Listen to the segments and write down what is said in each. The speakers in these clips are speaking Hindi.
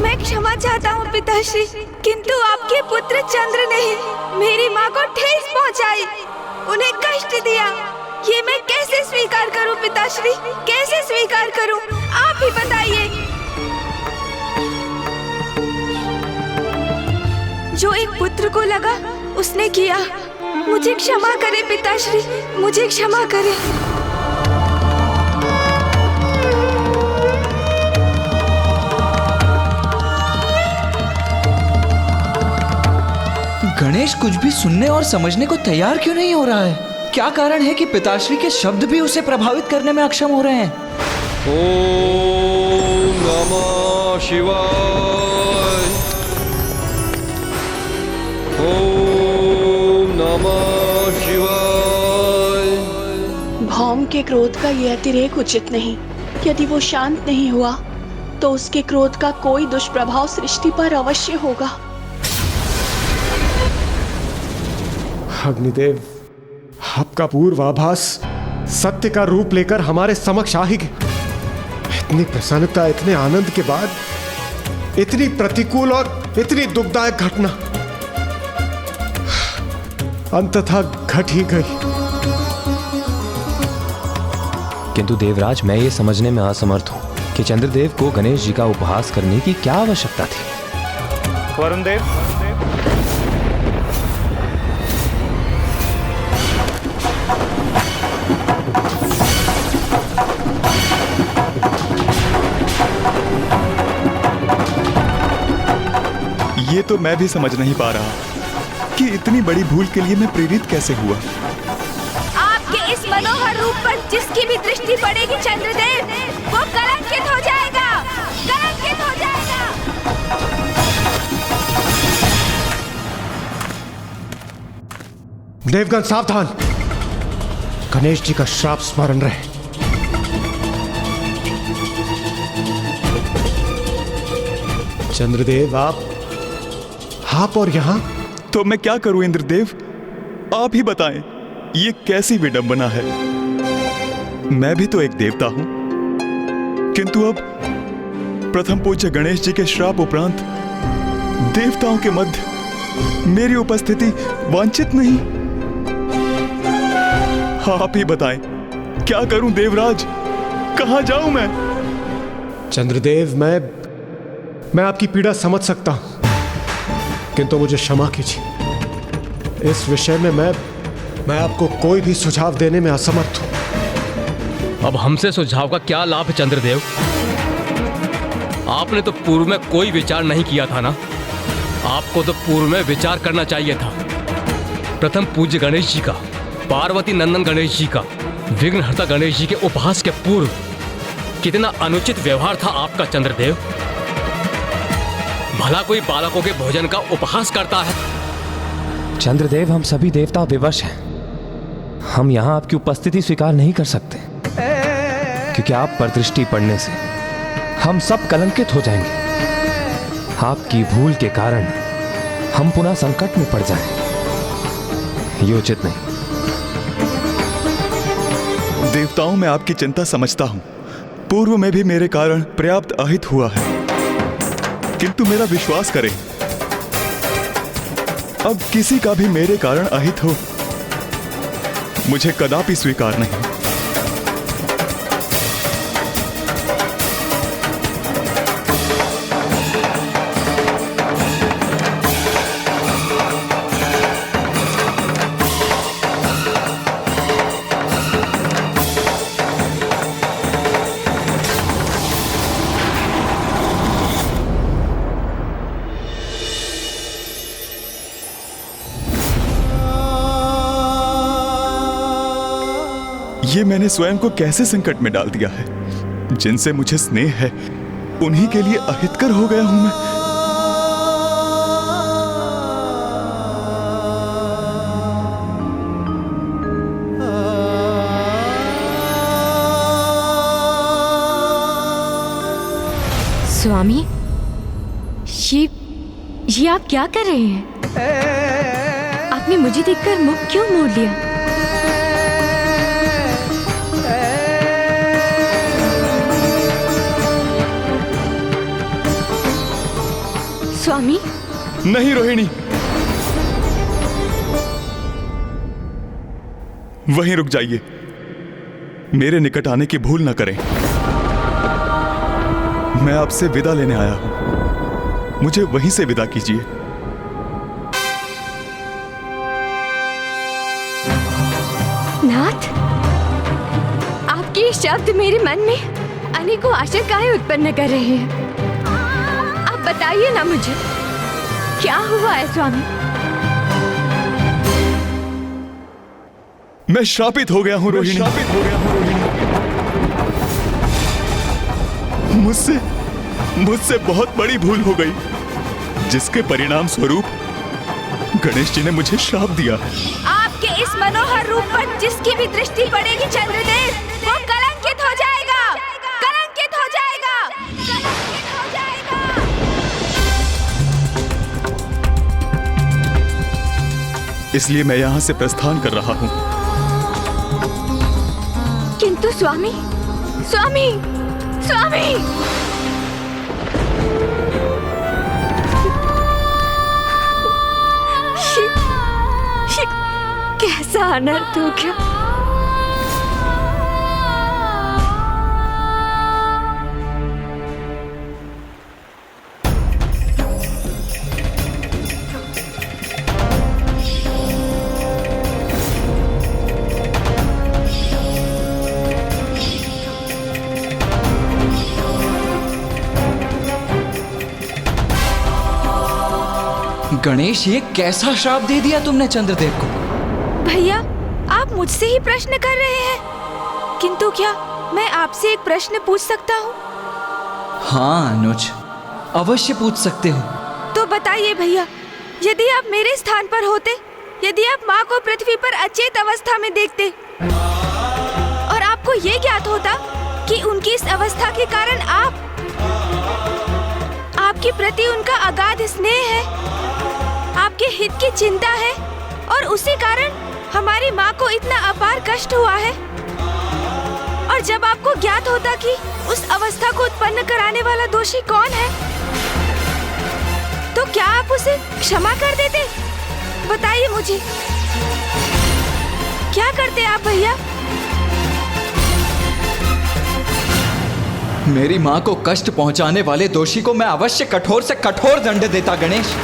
मैं क्षमा चाहता हूँ पिताश्री, किंतु आपके पुत्र चंद्र ने मेरी माँ को ठेस पहुँचाई, उन्हें कष्ट दिया। ये मैं कैसे स्वीकार करूँ पिताश्री, कैसे स्वीकार करूँ? आप ही बताइए। जो एक पुत्र को लगा उसने किया। मुझे क्षमा करे पिताश्री, मुझे क्षमा करे। गणेश कुछ भी सुनने और समझने को तैयार क्यों नहीं हो रहा है? क्या कारण है कि पिताश्री के शब्द भी उसे प्रभावित करने में अक्षम हो रहे हैं? ओम नमः शिवाय। ओम नमः शिवाय। भौम के क्रोध का यह अतिरेक उचित नहीं। यदि वो शांत नहीं हुआ तो उसके क्रोध का कोई दुष्प्रभाव सृष्टि पर अवश्य होगा। अग्निदेव, आपका पूर्वाभास सत्य का रूप लेकर हमारे समक्ष आ ही गया। इतनी प्रसन्नता, इतने आनंद के बाद इतनी प्रतिकूल और इतनी दुखदायक घटना अंततः घट ही गई। किंतु देवराज, मैं ये समझने में असमर्थ हूं कि चंद्रदेव को गणेश जी का उपहास करने की क्या आवश्यकता थी। वरुण देव, ये तो मैं भी समझ नहीं पा रहा कि इतनी बड़ी भूल के लिए मैं प्रेरित कैसे हुआ। आपके इस मनोहर रूप पर जिसकी भी दृष्टि पड़ेगी चंद्रदेव, वो कलंकित हो जाएगा, कलंकित हो जाएगा। देवगण सावधान, गणेश जी का श्राप स्मरण रहे। चंद्रदेव, आप और यहां? तो मैं क्या करूं इंद्रदेव, आप ही बताएं, ये कैसी विडंबना है। मैं भी तो एक देवता हूं, किंतु अब प्रथम पूज्य गणेश जी के श्राप उपरांत देवताओं के मध्य मेरी उपस्थिति वांछित नहीं। आप ही बताएं, क्या करूं देवराज, कहां जाऊं मैं? चंद्रदेव, मैं आपकी पीड़ा समझ सकता हूं, किंतु मुझे क्षमा कीजिए। इस विषय में मैं आपको कोई भी सुझाव देने में असमर्थ हूं। अब हमसे सुझाव का क्या लाभ है चंद्रदेव? आपने तो पूर्व में कोई विचार नहीं किया था ना। आपको तो पूर्व में विचार करना चाहिए था। प्रथम पूज्य गणेश जी का, पार्वती नंदन गणेश जी का, विघ्नहर्ता गणेश जी के उपहास के पूर्व कितना अनुचित व्यवहार था आपका चंद्रदेव। भला कोई बालकों के भोजन का उपहास करता है? चंद्रदेव, हम सभी देवता विवश हैं। हम यहाँ आपकी उपस्थिति स्वीकार नहीं कर सकते, क्योंकि आप पर दृष्टि पड़ने से हम सब कलंकित हो जाएंगे। आपकी भूल के कारण हम पुनः संकट में पड़ जाएं। ये उचित नहीं। देवताओं, मैं आपकी चिंता समझता हूं। पूर्व में भी मेरे कारण पर्याप्त अहित हुआ है, किंतु मेरा विश्वास करें, अब किसी का भी मेरे कारण अहित हो, मुझे कदापि स्वीकार नहीं। ये मैंने स्वयं को कैसे संकट में डाल दिया है। जिनसे मुझे स्नेह है उन्हीं के लिए अहितकर हो गया हूं मैं। स्वामी, ये आप क्या कर रहे हैं? आपने मुझे देखकर मुख क्यों मोड़ लिया? स्वामी। नहीं रोहिणी, वहीं रुक जाइए। मेरे निकट आने की भूल न करें। मैं आपसे विदा लेने आया हूं, मुझे वहीं से विदा कीजिए। नाथ, आपके ये शब्द मेरे मन में अनेकों आशंकाएं उत्पन्न कर रहे हैं। आप बताइए ना मुझे, क्या हुआ है स्वामी? मैं श्रापित हो गया हूं रोहिणी। मुझसे बहुत बड़ी भूल हो गई, जिसके परिणाम स्वरूप गणेश जी ने मुझे श्राप दिया है। आपके इस मनोहर रूप पर जिसकी भी दृष्टि पड़ेगी चंद्रदेव, वो कलंकित हो जाएगा, कलंकित हो जाएगा, कलंकित हो जाएगा। इसलिए मैं यहां से प्रस्थान कर रहा हूं। किंतु स्वामी, स्वामी, स्वामी! कैसा अनर्थ हो गया। गणेश, ये कैसा श्राप दे दिया तुमने चंद्रदेव को? भैया, आप मुझसे ही प्रश्न कर रहे हैं, किंतु क्या मैं आपसे एक प्रश्न पूछ सकता हूँ? हाँ अनुज, अवश्य पूछ सकते हो। तो बताइए भैया, यदि आप मेरे स्थान पर होते, यदि आप माँ को पृथ्वी पर अचेत अवस्था में देखते और आपको ये ज्ञात होता कि उनकी इस अवस्था के कारण आपके प्रति उनका अगाध स्नेह है, आपके हित की चिंता है और उसी कारण हमारी माँ को इतना अपार कष्ट हुआ है, और जब आपको ज्ञात होता कि उस अवस्था को उत्पन्न कराने वाला दोषी कौन है, तो क्या आप उसे क्षमा कर देते? बताइए मुझे, क्या करते आप भैया? मेरी माँ को कष्ट पहुंचाने वाले दोषी को मैं अवश्य कठोर से कठोर दंड देता गणेश।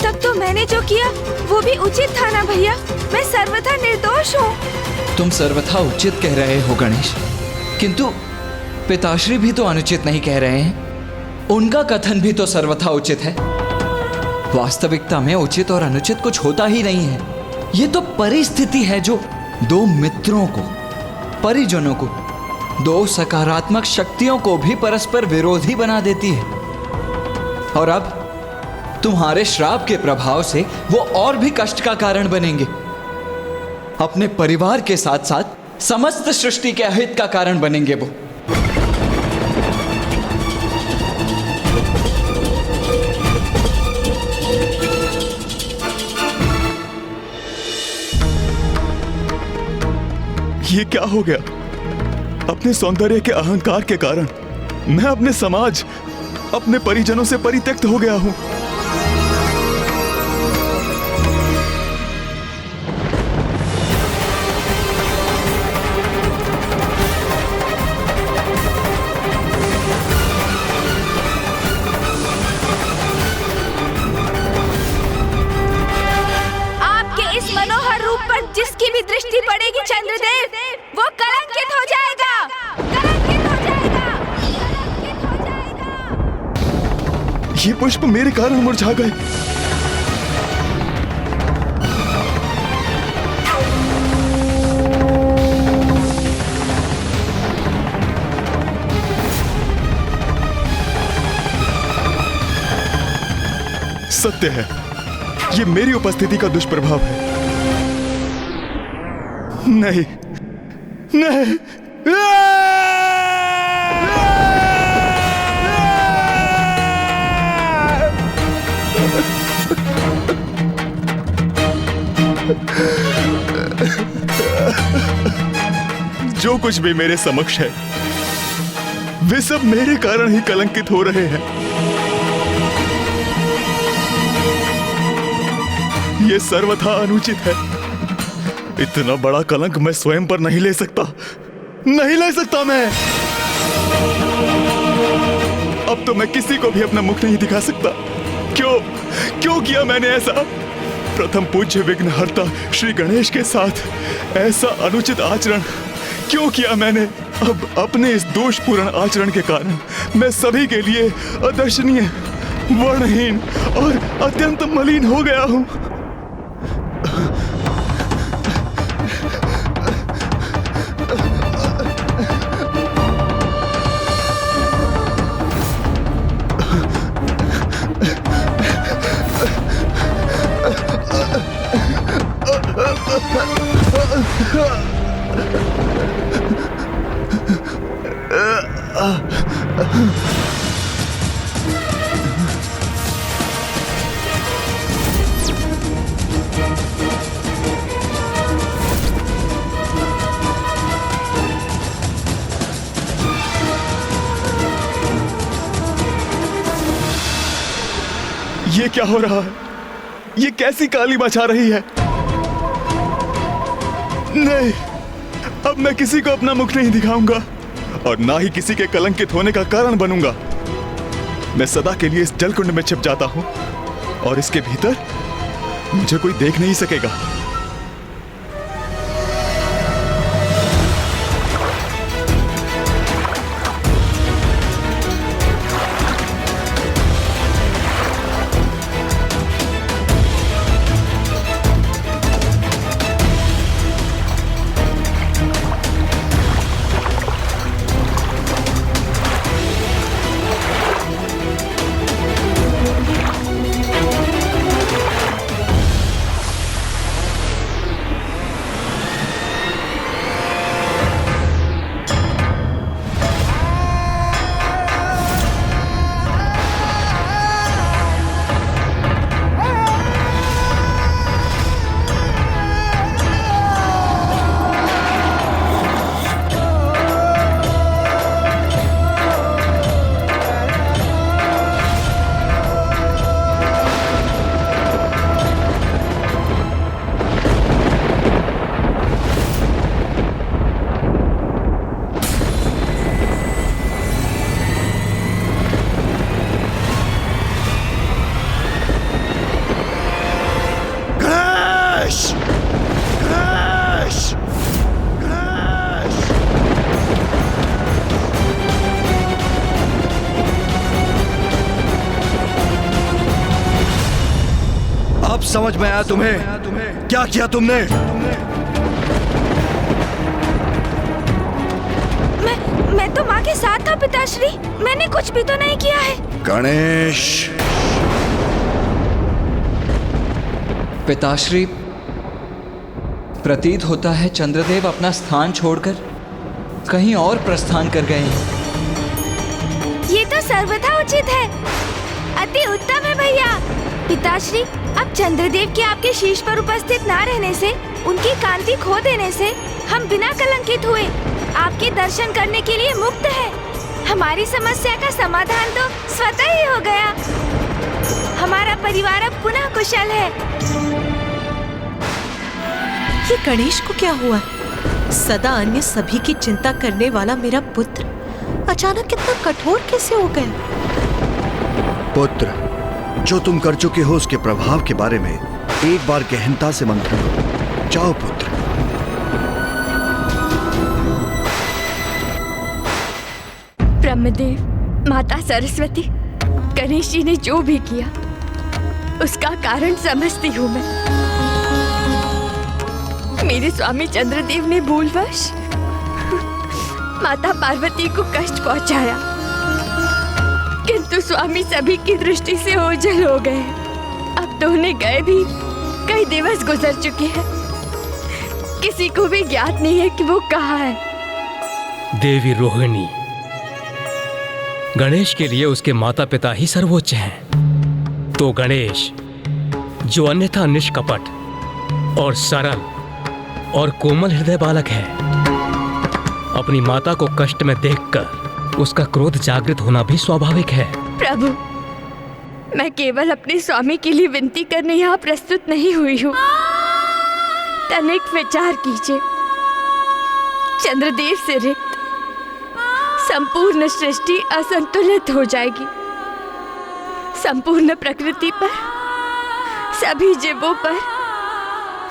तब तो मैंने जो किया वो भी उचित था ना भैया? मैं सर्वथा निर्दोष हूँ। तुम सर्वथा उचित कह रहे हो गणेश, किंतु पिताश्री भी तो अनुचित नहीं कह रहे हैं। उनका कथन भी तो सर्वथा उचित है। वास्तविकता में उचित और अनुचित कुछ होता ही नहीं है। ये तो परिस्थिति है जो दो मित्रों को, परिजनों को, दो सकारात्मक शक्तियों को भी परस्पर विरोधी बना देती है। और अब तुम्हारे श्राप के प्रभाव से वो और भी कष्ट का कारण बनेंगे। अपने परिवार के साथ साथ समस्त सृष्टि के अहित का कारण बनेंगे वो। ये क्या हो गया? अपने सौंदर्य के अहंकार के कारण मैं अपने समाज, अपने परिजनों से परित्यक्त हो गया हूं। आपके इस मनोहर रूप पर जिसकी भी दृष्टि पड़ेगी चंद्रदेव, वो कलंकित हो जाएगा, कलंकित हो जाएगा, कलंकित हो जाएगा। ये पुष्प मेरे कारण मुरझा गए। सत्य है, ये मेरी उपस्थिति का दुष्प्रभाव है। नहीं, नहीं, जो कुछ भी मेरे समक्ष है वे सब मेरे कारण ही कलंकित हो रहे हैं। ये सर्वथा अनुचित है। इतना बड़ा कलंक मैं स्वयं पर नहीं ले सकता, नहीं ले सकता मैं। अब तो मैं किसी को भी अपना मुख नहीं दिखा सकता। क्यों किया मैंने ऐसा? प्रथम पूज्य विघ्नहर्ता श्री गणेश के साथ ऐसा अनुचित आचरण क्यों किया मैंने? अब अपने इस दोषपूर्ण आचरण के कारण मैं सभी के लिए अदर्शनीय, वर्णहीन और अत्यंत मलिन हो गया हूं। ये क्या हो रहा है? ये कैसी काली मचा रही है? नहीं, अब मैं किसी को अपना मुख नहीं दिखाऊंगा और ना ही किसी के कलंकित होने का कारण बनूंगा। मैं सदा के लिए इस जलकुंड में छिप जाता हूं और इसके भीतर मुझे कोई देख नहीं सकेगा। समझ में आया तुम्हें? क्या किया तुमने? मैं तो माँ के साथ था पिताश्री, मैंने कुछ भी तो नहीं किया है। गणेश! पिताश्री, प्रतीत होता है चंद्रदेव अपना स्थान छोड़कर कहीं और प्रस्थान कर गए हैं। ये तो सर्वथा उचित है, अति उत्तम है भैया। पिताश्री, अब चंद्रदेव के आपके शीश पर उपस्थित ना रहने से, उनकी कांति खो देने से हम बिना कलंकित हुए आपके दर्शन करने के लिए मुक्त हैं। हमारी समस्या का समाधान तो स्वतः ही हो गया। हमारा परिवार अब पुनः कुशल है। ये गणेश को क्या हुआ? सदा अन्य सभी की चिंता करने वाला मेरा पुत्र अचानक कितना कठोर कैसे हो गया? पुत्र, जो तुम कर चुके हो उसके प्रभाव के बारे में एक बार गहनता से मंथन करो। जाओ पुत्र। ब्रह्मदेव, माता सरस्वती, गणेश जी ने जो भी किया उसका कारण समझती हूँ मैं। मेरे स्वामी चंद्रदेव ने भूलवश माता पार्वती को कष्ट पहुंचाया, किंतु स्वामी सभी की दृष्टि से ओझल हो गए। अब तो उन्हें गए भी कई दिवस गुजर चुके हैं, किसी को भी ज्ञात नहीं है कि वो कहाँ है। देवी रोहिणी, गणेश के लिए उसके माता पिता ही सर्वोच्च हैं। तो गणेश, जो अन्यथा निष्कपट और सरल और कोमल हृदय बालक है, अपनी माता को कष्ट में देखकर उसका क्रोध जागृत होना भी स्वाभाविक है। प्रभु, मैं केवल अपने स्वामी के लिए विनती करने यहाँ प्रस्तुत नहीं हुई हूँ। तनिक विचार कीजिए, चंद्रदेव से रिक्त संपूर्ण सृष्टि असंतुलित हो जाएगी। संपूर्ण प्रकृति पर, सभी जीवों पर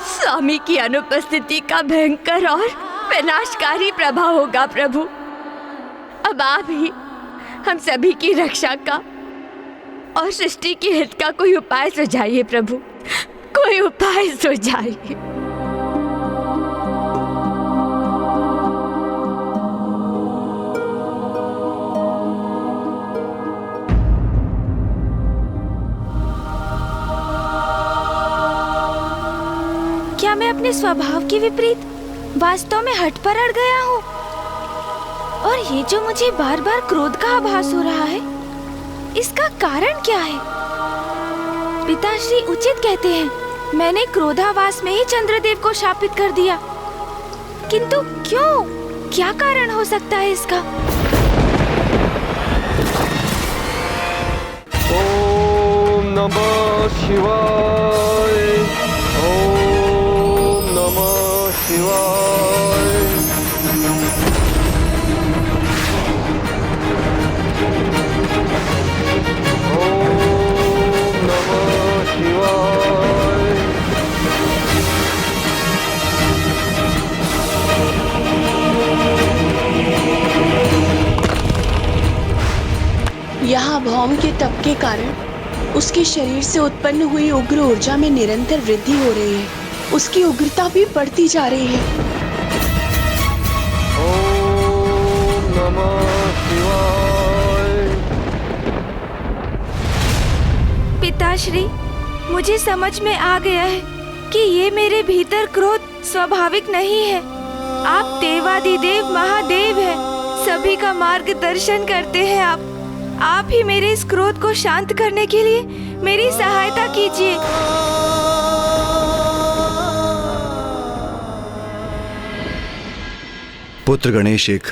स्वामी की अनुपस्थिति का भयंकर और विनाशकारी प्रभाव होगा। प्रभु, अब आप ही हम सभी की रक्षा का और सृष्टि के हित का कोई उपाय सुझाइए। प्रभु, कोई उपाय सुझाइए। क्या मैं अपने स्वभाव के विपरीत वास्तव में हठ पर अड़ गया हूँ? और ये जो मुझे बार बार क्रोध का आभास हो रहा है, इसका कारण क्या है? पिताश्री उचित कहते हैं, मैंने क्रोधावास में ही चंद्रदेव को शापित कर दिया। किंतु क्यों? क्या कारण हो सकता है इसका? ओम नमः शिवाय। ओम नमः शिवाय। ओम नमः शिवाय। यहाँ भौम के तप के कारण उसके शरीर से उत्पन्न हुई उग्र ऊर्जा में निरंतर वृद्धि हो रही है। उसकी उग्रता भी बढ़ती जा रही है। ओम नमः शिवाय। पिताश्री, मुझे समझ में आ गया है कि ये मेरे भीतर क्रोध स्वाभाविक नहीं है। आप देवादिदेव महादेव हैं, सभी का मार्गदर्शन करते हैं। आप ही मेरे इस क्रोध को शांत करने के लिए मेरी सहायता कीजिए। पुत्र गणेश एक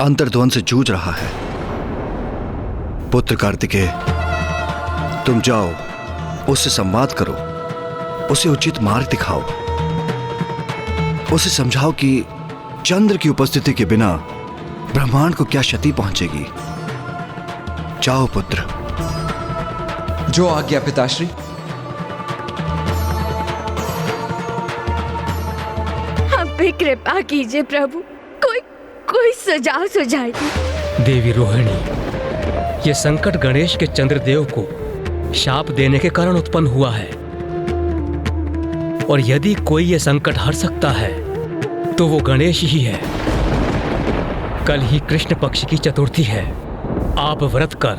अंतर्द्वंद से जूझ रहा है। पुत्र कार्तिकेय, तुम जाओ, उससे संवाद करो, उसे उचित मार्ग दिखाओ, उसे समझाओ कि चंद्र की उपस्थिति के बिना ब्रह्मांड को क्या क्षति पहुंचेगी। जाओ पुत्र। जो आज्ञा पिताश्री। हम पे कृपा कीजिए प्रभु, कोई सुझाव सुझाइए। देवी रोहिणी, ये संकट गणेश के चंद्रदेव को शाप देने के कारण उत्पन्न हुआ है। और यदि कोई ये संकट हर सकता है तो वो गणेश ही है। कल ही कृष्ण पक्ष की चतुर्थी है। आप व्रत कर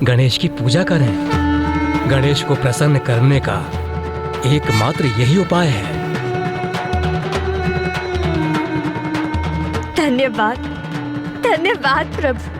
गणेश की पूजा करें। गणेश को प्रसन्न करने का एकमात्र यही उपाय है। धन्यवाद प्रभु।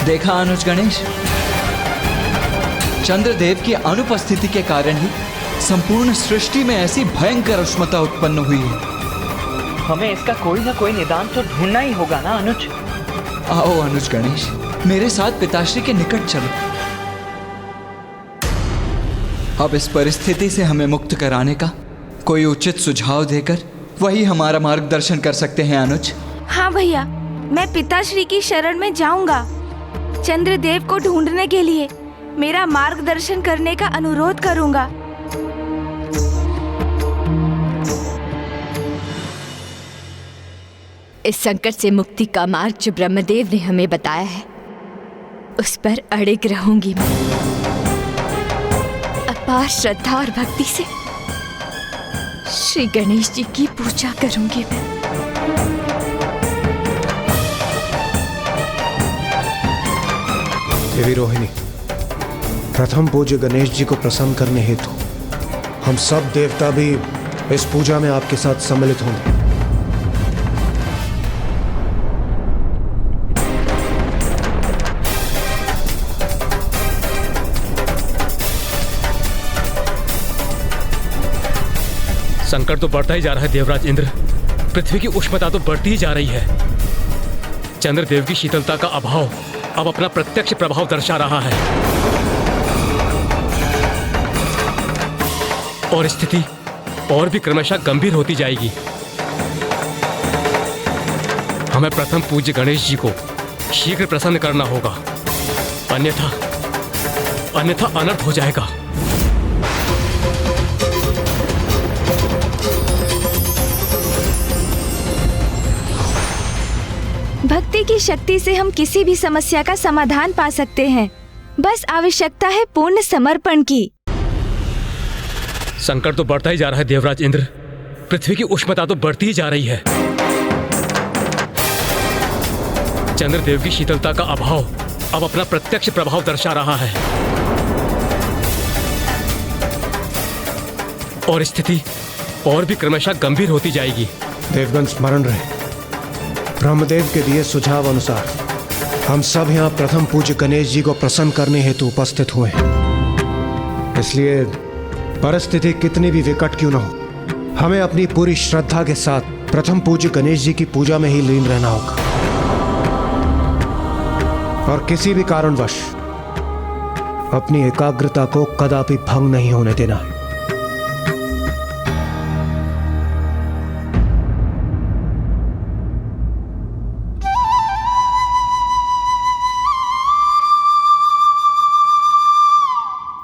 देखा अनुज गणेश, चंद्रदेव की अनुपस्थिति के कारण ही संपूर्ण सृष्टि में ऐसी भयंकर उष्मता उत्पन्न हुई है। हमें इसका कोई ना कोई निदान तो ढूंढना ही होगा ना अनुज। आओ अनुज गणेश, मेरे साथ पिताश्री के निकट चलो। अब इस परिस्थिति से हमें मुक्त कराने का कोई उचित सुझाव देकर वही हमारा मार्गदर्शन कर सकते हैं अनुज। हाँ भैया, मैं पिताश्री की शरण में जाऊंगा। चंद्रदेव को ढूंढने के लिए मेरा मार्गदर्शन करने का अनुरोध करूंगा। इस संकट से मुक्ति का मार्ग जो ब्रह्मदेव ने हमें बताया है, उस पर अड़िग रहूंगी मैं। अपार श्रद्धा और भक्ति से श्री गणेश जी की पूजा करूंगी मैं। देवी रोहिणी, प्रथम पूज्य गणेश जी को प्रसन्न करने हेतु हम सब देवता भी इस पूजा में आपके साथ सम्मिलित होंगे। संकट तो बढ़ता ही जा रहा है देवराज इंद्र। पृथ्वी की उष्णता तो बढ़ती ही जा रही है। चंद्रदेव की शीतलता का अभाव अब अपना प्रत्यक्ष प्रभाव दर्शा रहा है और स्थिति और भी क्रमशः गंभीर होती जाएगी। हमें प्रथम पूज्य गणेश जी को शीघ्र प्रसन्न करना होगा, अन्यथा अनर्थ हो जाएगा। भक्ति की शक्ति से हम किसी भी समस्या का समाधान पा सकते हैं। बस आवश्यकता है पूर्ण समर्पण की। संकट तो बढ़ता ही जा रहा है देवराज इंद्र। पृथ्वी की उष्णता तो बढ़ती ही जा रही है। चंद्रदेव की शीतलता का अभाव अब अपना प्रत्यक्ष प्रभाव दर्शा रहा है और स्थिति और भी क्रमशः गंभीर होती जाएगी। देवगण स्मरण रहे, ब्रह्मदेव के दिए सुझाव अनुसार हम सब यहाँ प्रथम पूज्य गणेश जी को प्रसन्न करने हेतु उपस्थित हुए हैं। इसलिए परिस्थिति कितनी भी विकट क्यों न हो, हमें अपनी पूरी श्रद्धा के साथ प्रथम पूज्य गणेश जी की पूजा में ही लीन रहना होगा और किसी भी कारणवश अपनी एकाग्रता को कदापि भंग नहीं होने देना है।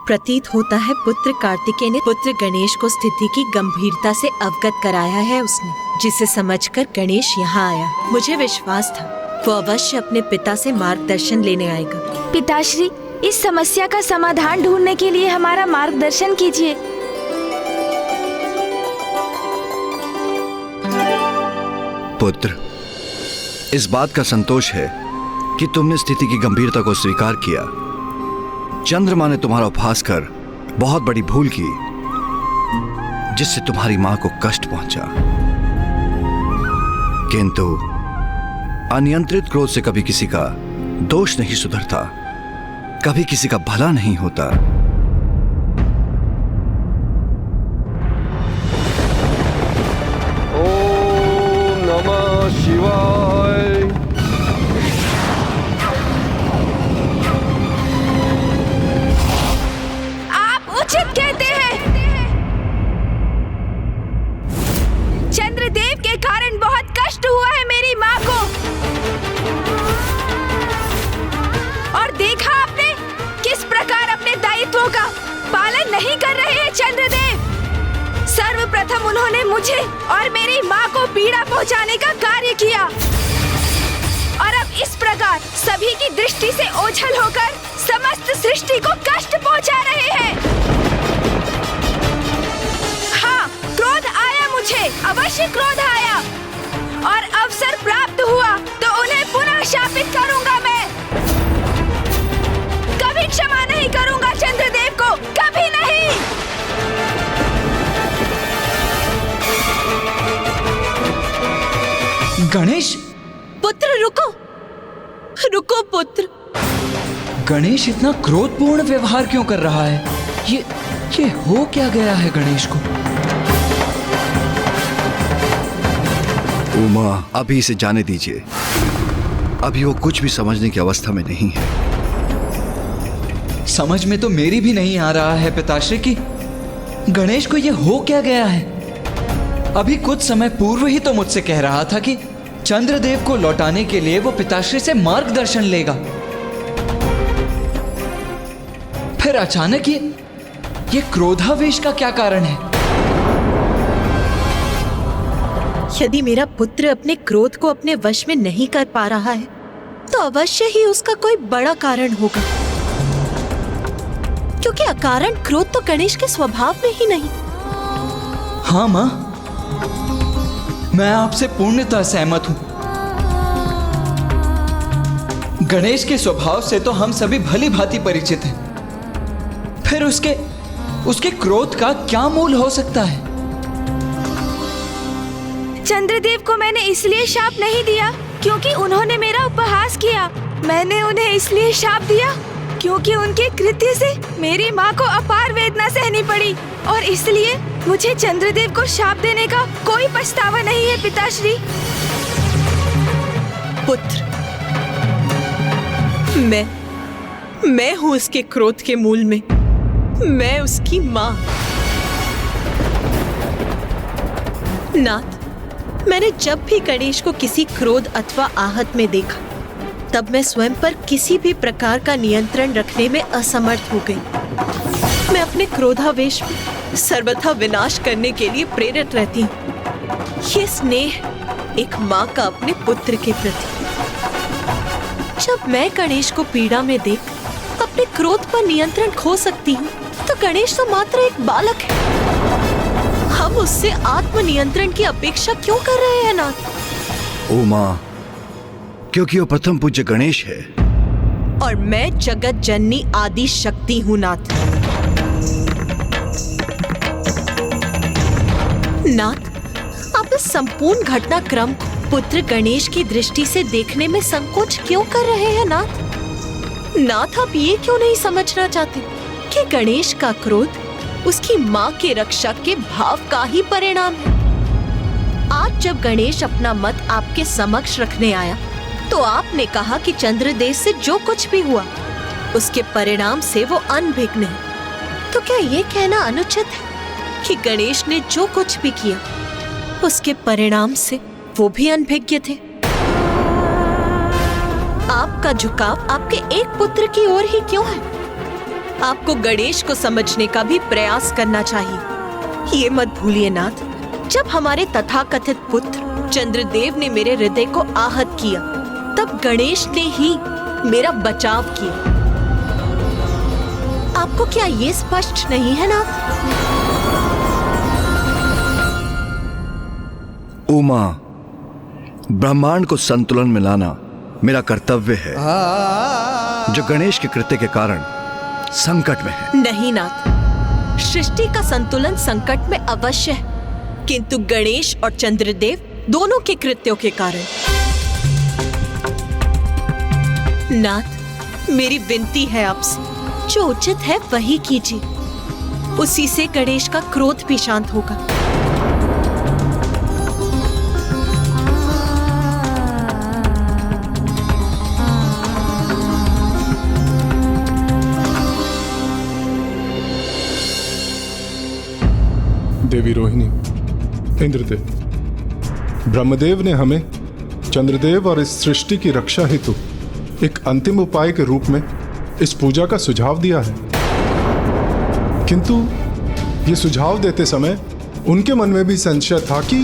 प्रतीत होता है पुत्र कार्तिकेय ने पुत्र गणेश को स्थिति की गंभीरता से अवगत कराया है उसने, जिसे समझकर गणेश यहाँ आया। मुझे विश्वास था वो अवश्य अपने पिता से मार्गदर्शन लेने आएगा। पिताश्री, इस समस्या का समाधान ढूंढने के लिए हमारा मार्गदर्शन कीजिए। पुत्र, इस बात का संतोष है कि तुमने स्थिति की गंभीरता को स्वीकार किया। चंद्रमा ने तुम्हारा उपहास कर बहुत बड़ी भूल की, जिससे तुम्हारी मां को कष्ट पहुंचा। किंतु अनियंत्रित क्रोध से कभी किसी का दोष नहीं सुधरता, कभी किसी का भला नहीं होता। ओम नमः शिवाय। उचित कहते हैं। चंद्रदेव के कारण बहुत कष्ट हुआ है मेरी माँ को। और देखा आपने किस प्रकार अपने दायित्वों का पालन नहीं कर रहे हैं चंद्रदेव। सर्वप्रथम उन्होंने मुझे और मेरी माँ को पीड़ा पहुँचाने का कार्य किया और अब इस प्रकार सभी की दृष्टि से ओझल होकर समस्त सृष्टि को कष्ट पहुँचा रहे हैं। क्रोध आया, मुझे अवश्य क्रोध आया और अवसर प्राप्त हुआ तो उन्हें पुनः शापित करूंगा। मैं कभी क्षमा नहीं करूंगा चंद्रदेव को, कभी नहीं। गणेश पुत्र रुको, रुको पुत्र। गणेश इतना क्रोधपूर्ण व्यवहार क्यों कर रहा है? ये हो क्या गया है गणेश को? उमा, अभी इसे जाने दीजिए। अभी वो कुछ भी समझने की अवस्था में नहीं है। समझ में तो मेरी भी नहीं आ रहा है पिताश्री कि गणेश को ये हो क्या गया है। अभी कुछ समय पूर्व ही तो मुझसे कह रहा था कि चंद्रदेव को लौटाने के लिए वो पिताश्री से मार्गदर्शन लेगा। फिर अचानक ये क्रोधावेश का क्या कारण है? यदि मेरा पुत्र अपने क्रोध को अपने वश में नहीं कर पा रहा है तो अवश्य ही उसका कोई बड़ा कारण होगा, क्योंकि अकारण क्रोध तो गणेश के स्वभाव में ही नहीं। हाँ माँ, मैं आपसे पूर्णतः सहमत हूं। गणेश के स्वभाव से तो हम सभी भली भांति परिचित हैं। फिर उसके क्रोध का क्या मूल हो सकता है? चंद्रदेव को मैंने इसलिए शाप नहीं दिया क्योंकि उन्होंने मेरा उपहास किया। मैंने उन्हें इसलिए शाप दिया क्योंकि उनके कृत्य से मेरी माँ को अपार वेदना सहनी पड़ी, और इसलिए मुझे चंद्रदेव को शाप देने का कोई पछतावा नहीं है पिताश्री। पुत्र, मैं हूँ उसके क्रोध के मूल में। मैं उसकी माँ। नाथ, मैंने जब भी गणेश को किसी क्रोध अथवा आहत में देखा तब मैं स्वयं पर किसी भी प्रकार का नियंत्रण रखने में असमर्थ हो गई। मैं अपने क्रोधावेश में सर्वथा विनाश करने के लिए प्रेरित रहती हूँ। ये स्नेह एक माँ का अपने पुत्र के प्रति। जब मैं गणेश को पीड़ा में देख अपने क्रोध पर नियंत्रण खो सकती हूँ तो गणेश तो मात्र एक बालक है। हम उससे आत्मनियंत्रण की अपेक्षा क्यों कर रहे हैं नाथ? ओ माँ, क्योंकि वो प्रथम पूज्य गणेश है और मैं जगत जननी आदि शक्ति हूँ नाथ। नाथ, आप इस संपूर्ण घटनाक्रम को पुत्र गणेश की दृष्टि से देखने में संकोच क्यों कर रहे हैं नाथ? नाथ, आप ये क्यों नहीं समझना चाहते कि गणेश का क्रोध उसकी माँ के रक्षा के भाव का ही परिणाम है। आज जब गणेश अपना मत आपके समक्ष रखने आया तो आपने कहा कि चंद्रदेव से जो कुछ भी हुआ उसके परिणाम से वो अनभिज्ञ है। तो क्या ये कहना अनुचित है कि गणेश ने जो कुछ भी किया उसके परिणाम से वो भी अनभिज्ञ थे? आपका झुकाव आपके एक पुत्र की ओर ही क्यों है? आपको गणेश को समझने का भी प्रयास करना चाहिए। ये मत भूलिए नाथ, जब हमारे तथाकथित पुत्र चंद्रदेव ने मेरे हृदय को आहत किया तब गणेश ने ही मेरा बचाव किया। आपको क्या ये स्पष्ट नहीं है नाथ? उमा, ब्रह्मांड को संतुलन में लाना मेरा कर्तव्य है, जो गणेश के कृत्य के कारण संकट में है। नहीं नाथ, सृष्टि का संतुलन संकट में अवश्य है, किंतु गणेश और चंद्रदेव दोनों के कृत्यों के कारण। नाथ, मेरी विनती है आपसे, जो उचित है वही कीजिए। उसी से गणेश का क्रोध भी शांत होगा। देवी रोहिणी, इंद्रदेव, ब्रह्मदेव ने हमें चंद्रदेव और इस सृष्टि की रक्षा हेतु एक अंतिम उपाय के रूप में इस पूजा का सुझाव दिया है, किंतु ये सुझाव देते समय उनके मन में भी संशय था कि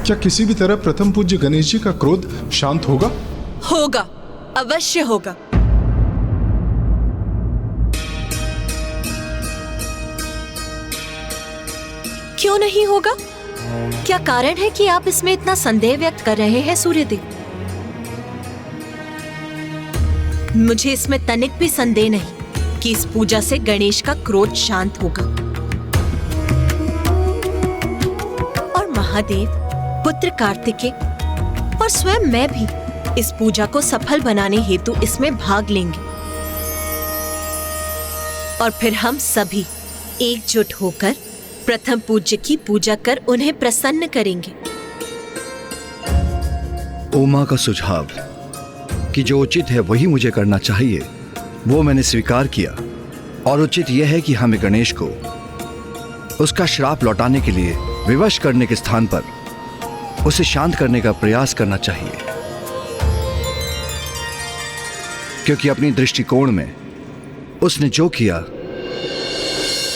क्या किसी भी तरह प्रथम पूज्य गणेश जी का क्रोध शांत होगा? होगा, अवश्य होगा। क्यों नहीं होगा? क्या कारण है कि आप इसमें इतना संदेह व्यक्त कर रहे हैं सूर्यदेव? मुझे इसमें तनिक भी संदेह नहीं कि इस पूजा से गणेश का क्रोध शांत होगा। और महादेव, पुत्र कार्तिकेय और स्वयं मैं भी इस पूजा को सफल बनाने हेतु इसमें भाग लेंगे, और फिर हम सभी एकजुट होकर प्रथम पूज्य की पूजा कर उन्हें प्रसन्न करेंगे। उमा का सुझाव कि जो उचित है वही मुझे करना चाहिए, वो मैंने स्वीकार किया, और उचित यह है कि हमें गणेश को उसका श्राप लौटाने के लिए विवश करने के स्थान पर उसे शांत करने का प्रयास करना चाहिए, क्योंकि अपनी दृष्टिकोण में उसने जो किया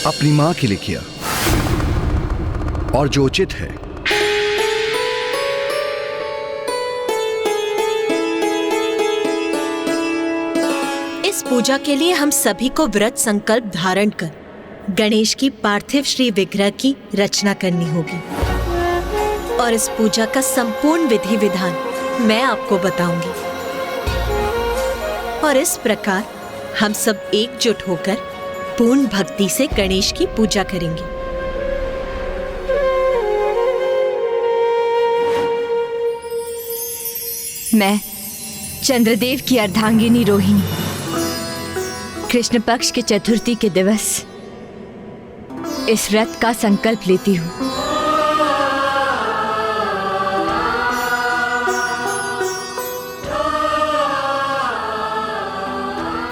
अपनी मां के लिए किया और जो उचित है। इस पूजा के लिए हम सभी को व्रत संकल्प धारण कर गणेश की पार्थिव श्री विग्रह की रचना करनी होगी और इस पूजा का संपूर्ण विधि विधान मैं आपको बताऊंगी। और इस प्रकार हम सब एकजुट होकर पूर्ण भक्ति से गणेश की पूजा करेंगे। मैं चंद्रदेव की अर्धांगिनी रोहिणी कृष्ण पक्ष के चतुर्थी के दिवस इस व्रत का संकल्प लेती हूँ।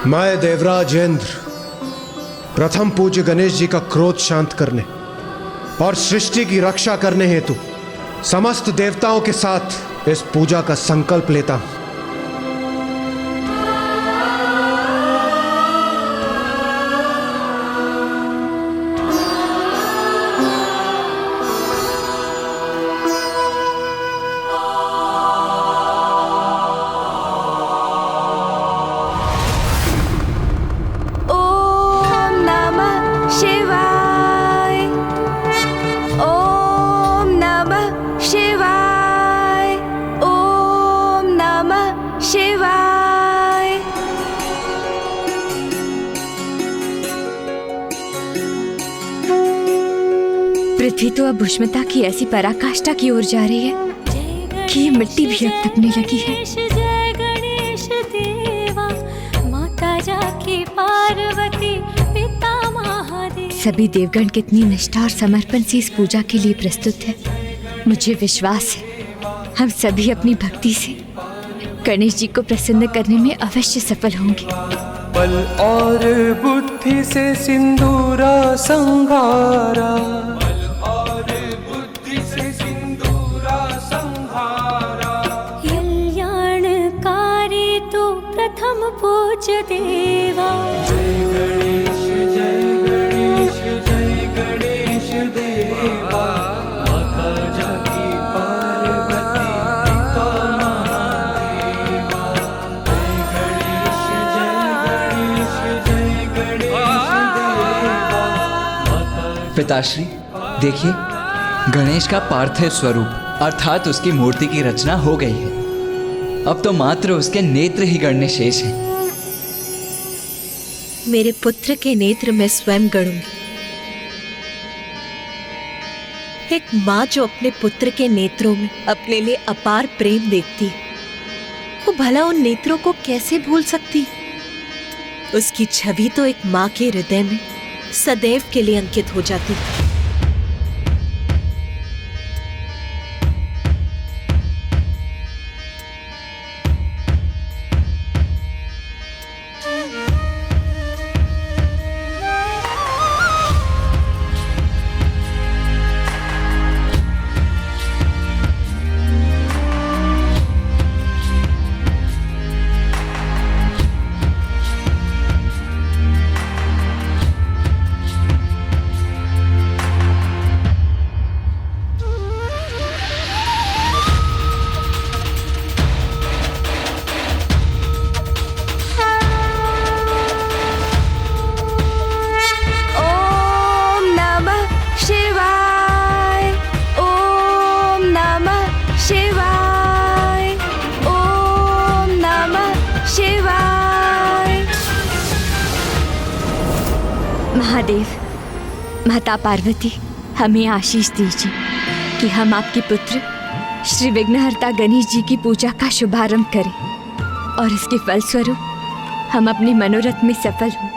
मैं देवराज इंद्र प्रथम पूज्य गणेश जी का क्रोध शांत करने और सृष्टि की रक्षा करने हेतु समस्त देवताओं के साथ इस पूजा का संकल्प लेता हूं। पृथ्वी तो अब उष्णता की ऐसी पराकाष्ठा की ओर जा रही है कि ये मिट्टी भी अब तपने लगी है। जय गणेश देवा, माता जाकी पार्वती, पिता महादेव। सभी देवगण कितनी निष्ठा और समर्पण से इस पूजा के लिए प्रस्तुत है। मुझे विश्वास है हम सभी अपनी भक्ति से गणेश जी को प्रसन्न करने में अवश्य सफल होंगे। बल और बुद्धि से सिंदूरा संघारा, प्रथम पूज्य देवा। जय गणेश जय गणेश जय गणेश देवा, माता जाकी पार्वती, पिता महादेवा। जय गणेश जय गणेश देवा। पिताश्री देखिए, गणेश का पार्थिव स्वरूप अर्थात उसकी मूर्ति की रचना हो गई है। अब तो मात्र उसके नेत्र ही गणने शेष हैं। मेरे पुत्र के नेत्र मैं स्वयं गढ़ूंगी। एक माँ जो अपने पुत्र के नेत्रों में अपने लिए अपार प्रेम देखती है, वो भला उन नेत्रों को कैसे भूल सकती? उसकी छवि तो एक माँ के हृदय में सदैव के लिए अंकित हो जाती है। महादेव, माता पार्वती, हमें आशीष दीजिए कि हम आपके पुत्र श्री विघ्नहर्ता गणेश जी की पूजा का शुभारंभ करें और इसके फलस्वरूप हम अपने मनोरथ में सफल हों।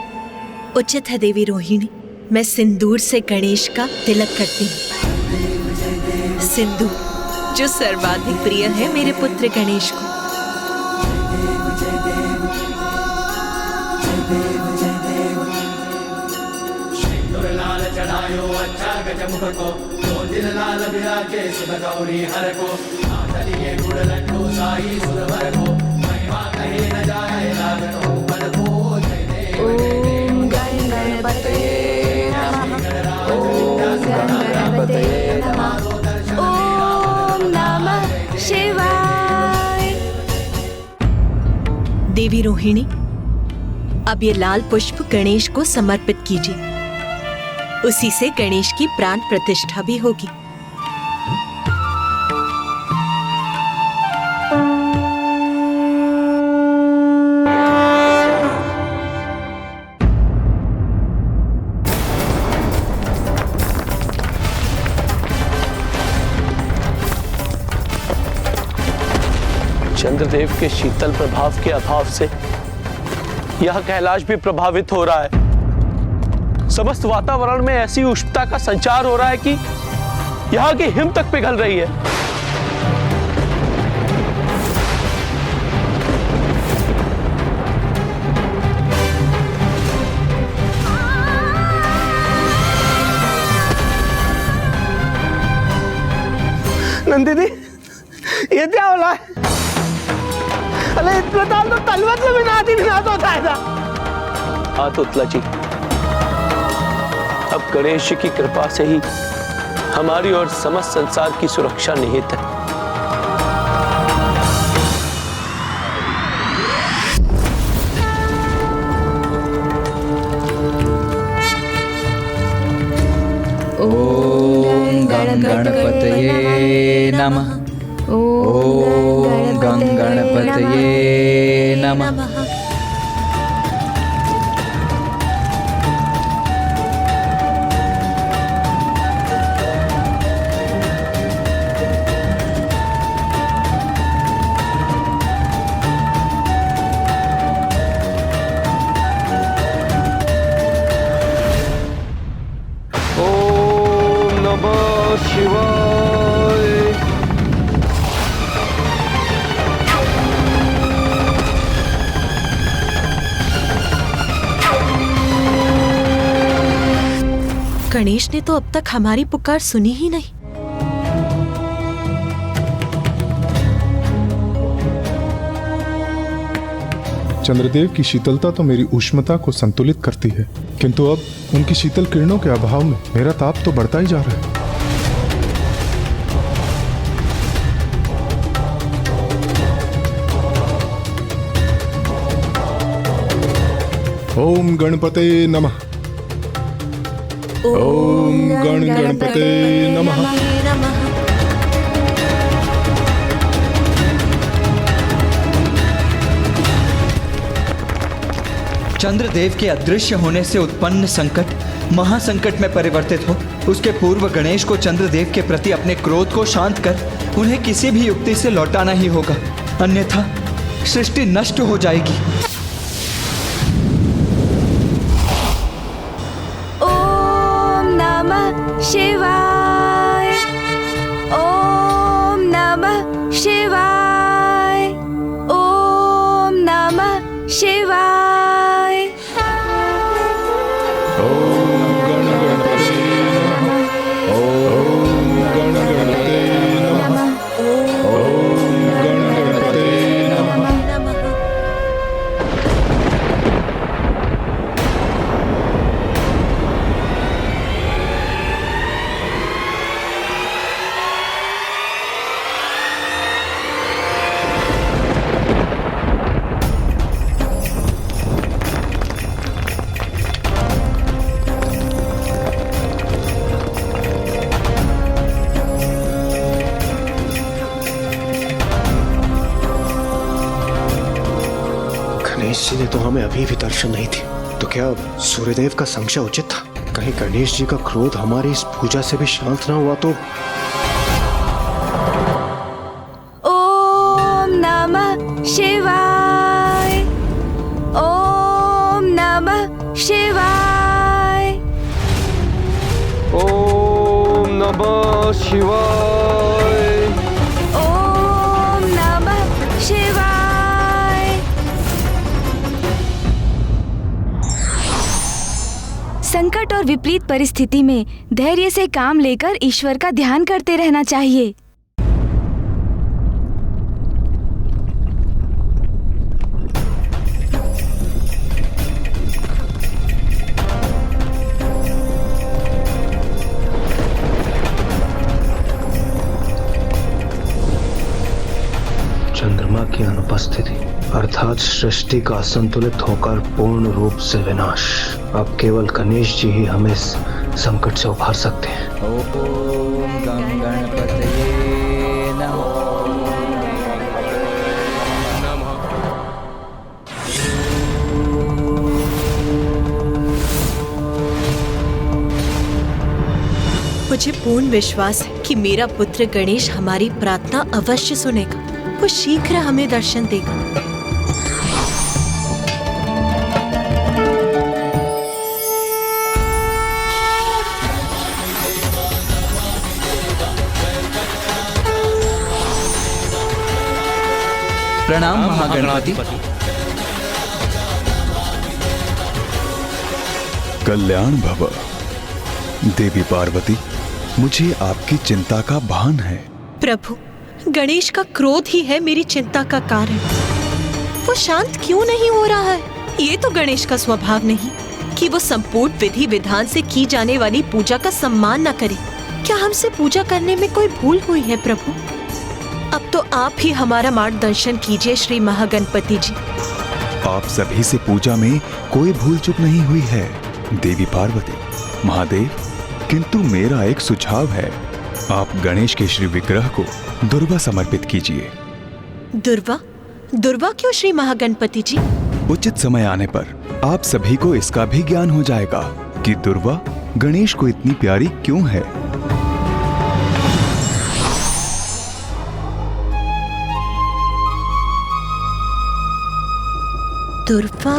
उचित है देवी रोहिणी, मैं सिंदूर से गणेश का तिलक करती हूँ। सिंदूर जो सर्वाधिक प्रिय है मेरे पुत्र गणेश को। ओम गणपतये नमः। ओम गणपतये नमः। ओम नमः शिवाय। देवी रोहिणी, अब ये लाल पुष्प गणेश को समर्पित कीजिए। उसी से गणेश की प्राण प्रतिष्ठा भी होगी। चंद्रदेव के शीतल प्रभाव के अभाव से यह कैलाश भी प्रभावित हो रहा है। समस्त वातावरण में ऐसी उष्णता का संचार हो रहा है कि यहां की हिम तक पिघल रही है। नंदिनी, ये क्या हो रहा है? अरे इतना ताल तो तलवत में विनाश होता है ना। हाँ तो उत्तला जी, अब गणेश की कृपा से ही हमारी और समस्त संसार की सुरक्षा निहित है। ओम गणपतये नमः। ओम गणपतये नमः। ओम नमः शिवाय। गणेश ने तो अब तक हमारी पुकार सुनी ही नहीं। चंद्रदेव की शीतलता तो मेरी ऊष्मता को संतुलित करती है, किंतु अब उनकी शीतल किरणों के अभाव में मेरा ताप तो बढ़ता ही जा रहा है। ओम गणपते नमः। ओम गणपते नमः। चंद्रदेव के अदृश्य होने से उत्पन्न संकट महासंकट में परिवर्तित हो, उसके पूर्व गणेश को चंद्रदेव के प्रति अपने क्रोध को शांत कर उन्हें किसी भी युक्ति से लौटाना ही होगा, अन्यथा सृष्टि नष्ट हो जाएगी। ओम नमः शिवाय। ओम नमः शिवाय। ओम नमः शिवाय। गणेश जी ने तो हमें अभी भी दर्शन नहीं दी, तो क्या सूर्यदेव का संशय उचित था? कहीं गणेश जी का क्रोध हमारी इस पूजा से भी शांत ना हुआ तो? ओम नमः शिवाय। ओम नमः शिवाय। ओम नमः शिवाय। ओम नमः शिवाय। संकट और विपरीत परिस्थिति में धैर्य से काम लेकर ईश्वर का ध्यान करते रहना चाहिए। की अनुपस्थिति अर्थात सृष्टि का असंतुलित होकर पूर्ण रूप से विनाश। अब केवल गणेश जी ही हमें इस संकट से उभार सकते हैं। ओम गं गणपतये नमः। मुझे पूर्ण विश्वास है कि मेरा पुत्र गणेश हमारी प्रार्थना अवश्य सुनेगा। वो शीघ्र हमें दर्शन देगा। प्रणाम महागणपति। कल्याण भव। देवी पार्वती, मुझे आपकी चिंता का भान है। प्रभु, गणेश का क्रोध ही है मेरी चिंता का कारण। वो शांत क्यों नहीं हो रहा है? ये तो गणेश का स्वभाव नहीं कि वो संपूर्ण विधि विधान से की जाने वाली पूजा का सम्मान न करे। क्या हमसे पूजा करने में कोई भूल हुई है प्रभु? अब तो आप ही हमारा मार्गदर्शन कीजिए श्री महागणपति जी। आप सभी से पूजा में कोई भूल चूक नहीं हुई है देवी पार्वती, महादेव। किंतु मेरा एक सुझाव है, आप गणेश के श्री विग्रह को दुर्वा समर्पित कीजिए। दुर्वा? दुर्वा क्यों श्री महागणपति जी? उचित समय आने पर आप सभी को इसका भी ज्ञान हो जाएगा कि दुर्वा गणेश को इतनी प्यारी क्यों है। दुर्वा?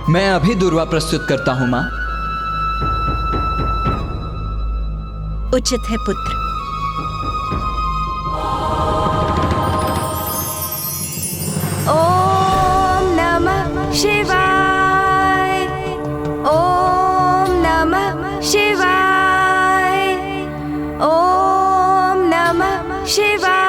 मैं अभी दुर्वा प्रस्तुत करता हूँ माँ। उचित है पुत्र। ओम नमः शिवाय। ओम नमः शिवाय। ओम नमः शिवाय।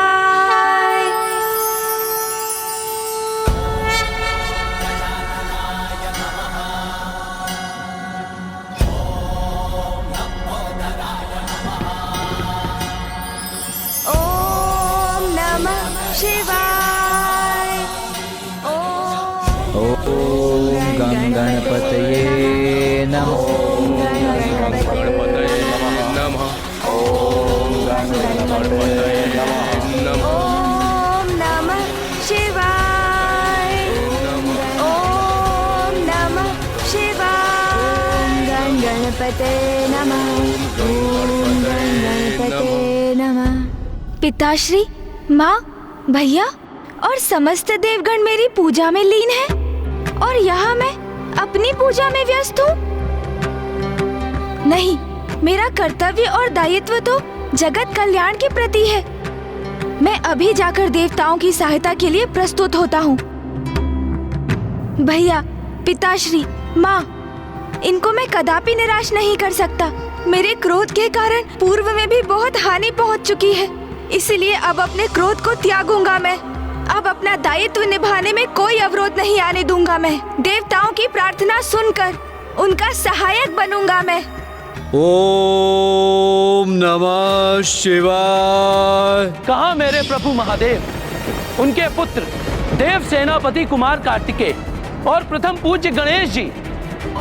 शिवाय। ओम गं गणपतये नमः। ओम गणपतये नमः। ओम नमः शिवाय। ओम नमः शिवाय। गं गणपते नमः। ओम गं गणपते नमः। पिताश्री, माँ, भैया और समस्त देवगण मेरी पूजा में लीन हैं और यहाँ मैं अपनी पूजा में व्यस्त हूँ। नहीं, मेरा कर्तव्य और दायित्व तो जगत कल्याण के प्रति है। मैं अभी जाकर देवताओं की सहायता के लिए प्रस्तुत होता हूँ। भैया, पिताश्री, माँ, इनको मैं कदापि निराश नहीं कर सकता। मेरे क्रोध के कारण पूर्व में भी बहुत हानि पहुँच चुकी है, इसलिए अब अपने क्रोध को त्यागूंगा मैं। अब अपना दायित्व निभाने में कोई अवरोध नहीं आने दूंगा मैं। देवताओं की प्रार्थना सुनकर उनका सहायक बनूंगा मैं। ओम नमः शिवाय। कहाँ मेरे प्रभु महादेव, उनके पुत्र देव सेनापति कुमार कार्तिकेय और प्रथम पूज्य गणेश जी,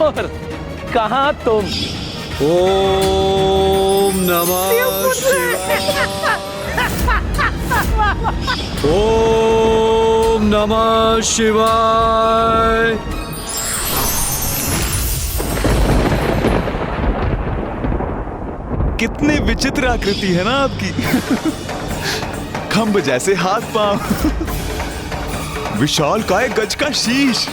और कहाँ तुम? ओम नमः शिवाय। ओम नमः शिवाय। कितनी विचित्र आकृति है ना आपकी। खंभ जैसे हाथ पांव, विशाल काय गज का शीश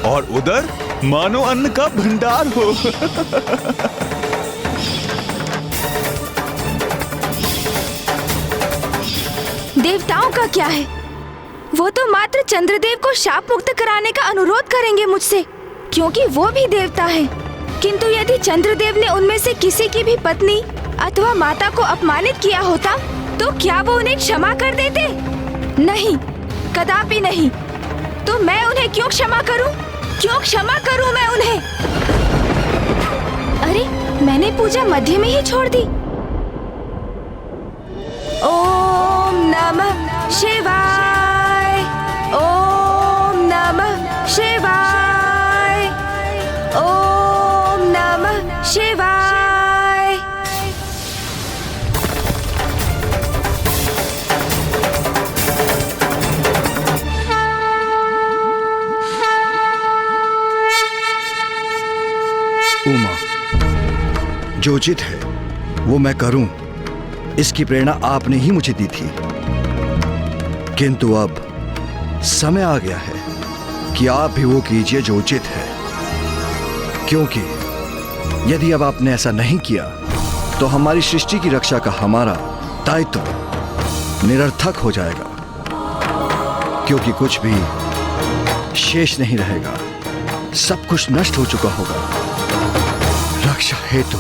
और उधर मानो अन्न का भंडार हो। देवताओं का क्या है? वो तो मात्र चंद्रदेव को शाप मुक्त कराने का अनुरोध करेंगे मुझसे, क्योंकि वो भी देवता हैं। किंतु यदि चंद्रदेव ने उनमें से किसी की भी पत्नी अथवा माता को अपमानित किया होता, तो क्या वो उन्हें क्षमा कर देते? नहीं, कदापि नहीं। तो मैं उन्हें क्यों क्षमा करूं? क्यों क्षमा करूं मैं उन्हें? अरे, मैंने पूजा मध्य में ही छोड़ दी। ओम नमः शिवाय। ओम नमः शिवाय। ओम नमः शिवाय। उमा, जो उचित है वो मैं करूं, इसकी प्रेरणा आपने ही मुझे दी थी। किंतु अब समय आ गया है कि आप भी वो कीजिए जो उचित है, क्योंकि यदि अब आपने ऐसा नहीं किया तो हमारी सृष्टि की रक्षा का हमारा दायित्व निरर्थक हो जाएगा, क्योंकि कुछ भी शेष नहीं रहेगा, सब कुछ नष्ट हो चुका होगा। रक्षा हेतु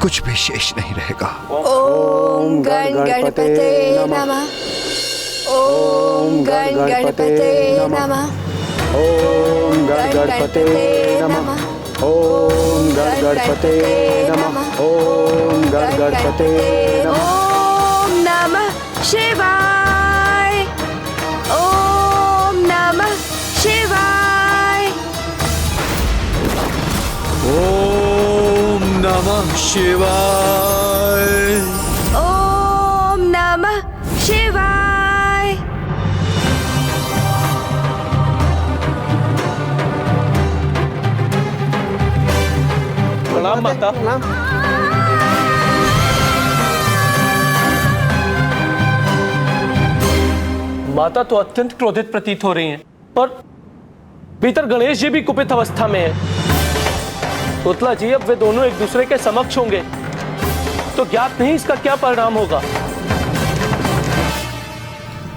कुछ भी शेष नहीं रहेगा। ओम गण गणपते नमः। ओम गण गणपते नमः। ओम गण गणपते नमः। ओम गण गणपते नमः। ओम गण गणपते नमः। ओम नमः शिवाय। ओम नमः शिवाय। ओम नमः शिवाय। ओम नमः शिवाय। प्रणाम माता। माता तो अत्यंत क्रोधित प्रतीत हो रही हैं और भीतर गणेश जी भी कुपित अवस्था में है। पुतला जी, अब वे दोनों एक दूसरे के समक्ष होंगे तो ज्ञात नहीं इसका क्या परिणाम होगा।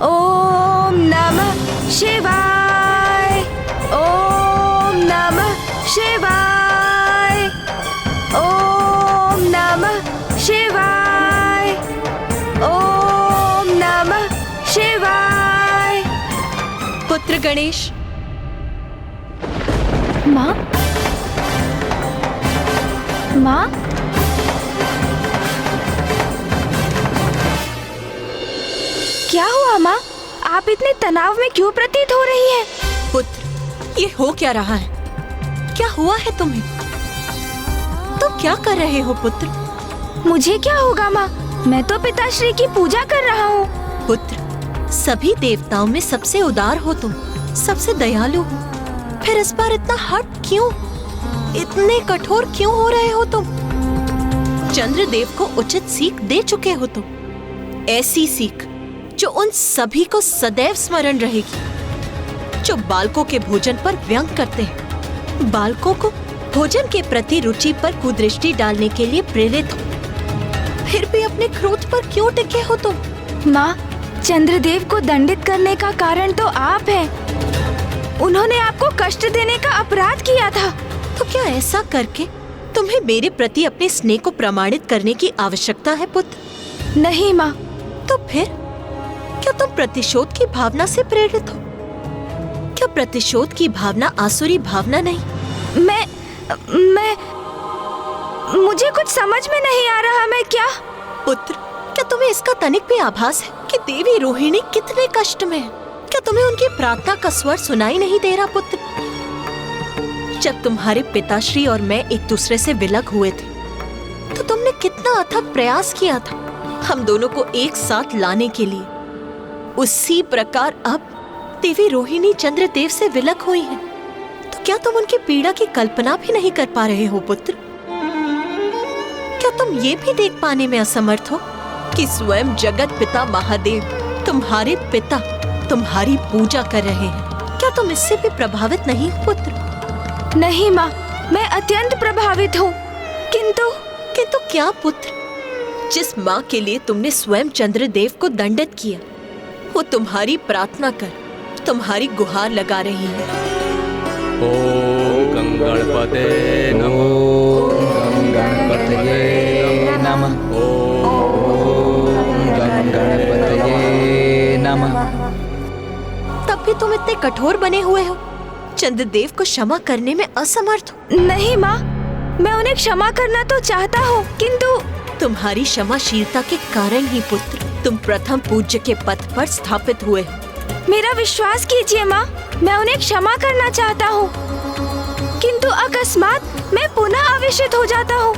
ओम नमः शिवाय। ओम नमः शिवाय। ओम नमः शिवाय। ओम नमः शिवाय। पुत्र गणेश। माँ, माँ, क्या हुआ माँ? आप इतने तनाव में क्यों प्रतीत हो रही हैं? पुत्र, ये हो क्या रहा है? क्या हुआ है तुम्हें? तुम क्या कर रहे हो पुत्र? मुझे क्या होगा माँ? मैं तो पिताश्री की पूजा कर रहा हूँ। पुत्र, सभी देवताओं में सबसे उदार हो तुम, सबसे दयालु हो, फिर इस बार इतना हट क्यों? इतने कठोर क्यों हो रहे हो तुम? चंद्रदेव को उचित सीख दे चुके हो तुम, ऐसी सीख जो उन सभी को सदैव स्मरण रहेगी, जो बालकों के भोजन पर व्यंग करते हैं, बालकों को भोजन के प्रति रुचि पर कुदृष्टि डालने के लिए प्रेरित हो। फिर भी अपने क्रोध पर क्यों टिके हो तुम? माँ, चंद्रदेव को दंडित करने का कारण तो आप हैं। उन्होंने आपको कष्ट देने का अपराध किया था। तो क्या ऐसा करके तुम्हें मेरे प्रति अपने स्नेह को प्रमाणित करने की आवश्यकता है पुत्र? नहीं माँ। तो फिर क्या तुम प्रतिशोध की भावना से प्रेरित हो? क्या प्रतिशोध की भावना आसुरी भावना नहीं? मैं मुझे कुछ समझ में नहीं आ रहा। मैं क्या? पुत्र, क्या तुम्हें इसका तनिक भी आभास है कि देवी रोहिणी कितने कष्ट में है? क्या तुम्हें उनकी प्रार्थना का स्वर सुनाई नहीं दे रहा पुत्र? जब तुम्हारे पिताश्री और मैं एक दूसरे से विलग हुए थे तो तुमने कितना अथक प्रयास किया था हम दोनों को एक साथ लाने के लिए। उसी प्रकार अब देवी रोहिणी चंद्रदेव से विलग हुई हैं, तो क्या तुम उनकी पीड़ा की कल्पना भी नहीं कर पा रहे हो पुत्र? क्या तुम ये भी देख पाने में असमर्थ हो कि स्वयं जगत पिता महादेव तुम्हारे पिता तुम्हारी पूजा कर रहे हैं? क्या तुम इससे भी प्रभावित नहीं हो पुत्र? नहीं माँ, मैं अत्यंत प्रभावित हूँ। किंतु क्या पुत्र? जिस माँ के लिए तुमने स्वयं चंद्रदेव को दंडित किया, वो तुम्हारी प्रार्थना कर तुम्हारी गुहार लगा रही है। ओम गणपते नमः। ओम गणपतये नमः। ओम गणपतये नमः। तब भी तुम इतने कठोर बने हुए हो, चंद्रदेव को क्षमा करने में असमर्थ हो। नहीं माँ, मैं उन्हें क्षमा करना तो चाहता हूँ, किंतु तुम्हारी क्षमाशीलता के कारण ही पुत्र तुम प्रथम पूज्य के पद पर स्थापित हुए हो। मेरा विश्वास कीजिए माँ, मैं उन्हें क्षमा करना चाहता हूँ, किंतु अकस्मात मैं पुनः आवेशित हो जाता हूँ।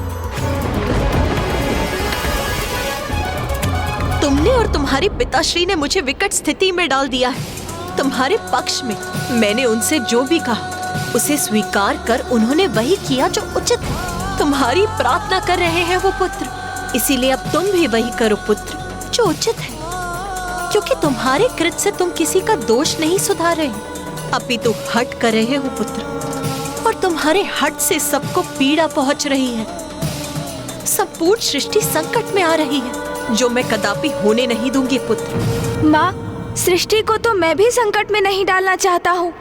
तुमने और तुम्हारे पिताश्री ने मुझे विकट स्थिति में डाल दिया है। तुम्हारे पक्ष में मैंने उनसे जो भी कहा उसे स्वीकार कर उन्होंने वही किया जो उचित है। तुम्हारी प्रार्थना कर रहे हैं वो पुत्र, इसीलिए अब तुम भी वही करो पुत्र जो उचित है, क्योंकि तुम्हारे कृत्य से तुम किसी का दोष नहीं सुधार रहे, अपितु हट कर रहे हो पुत्र, और तुम्हारे हट से सबको पीड़ा पहुंच रही है। संपूर्ण सृष्टि संकट में आ रही है, जो मैं कदापि होने नहीं दूंगी पुत्र। माँ, सृष्टि को तो मैं भी संकट में नहीं डालना चाहता हूँ।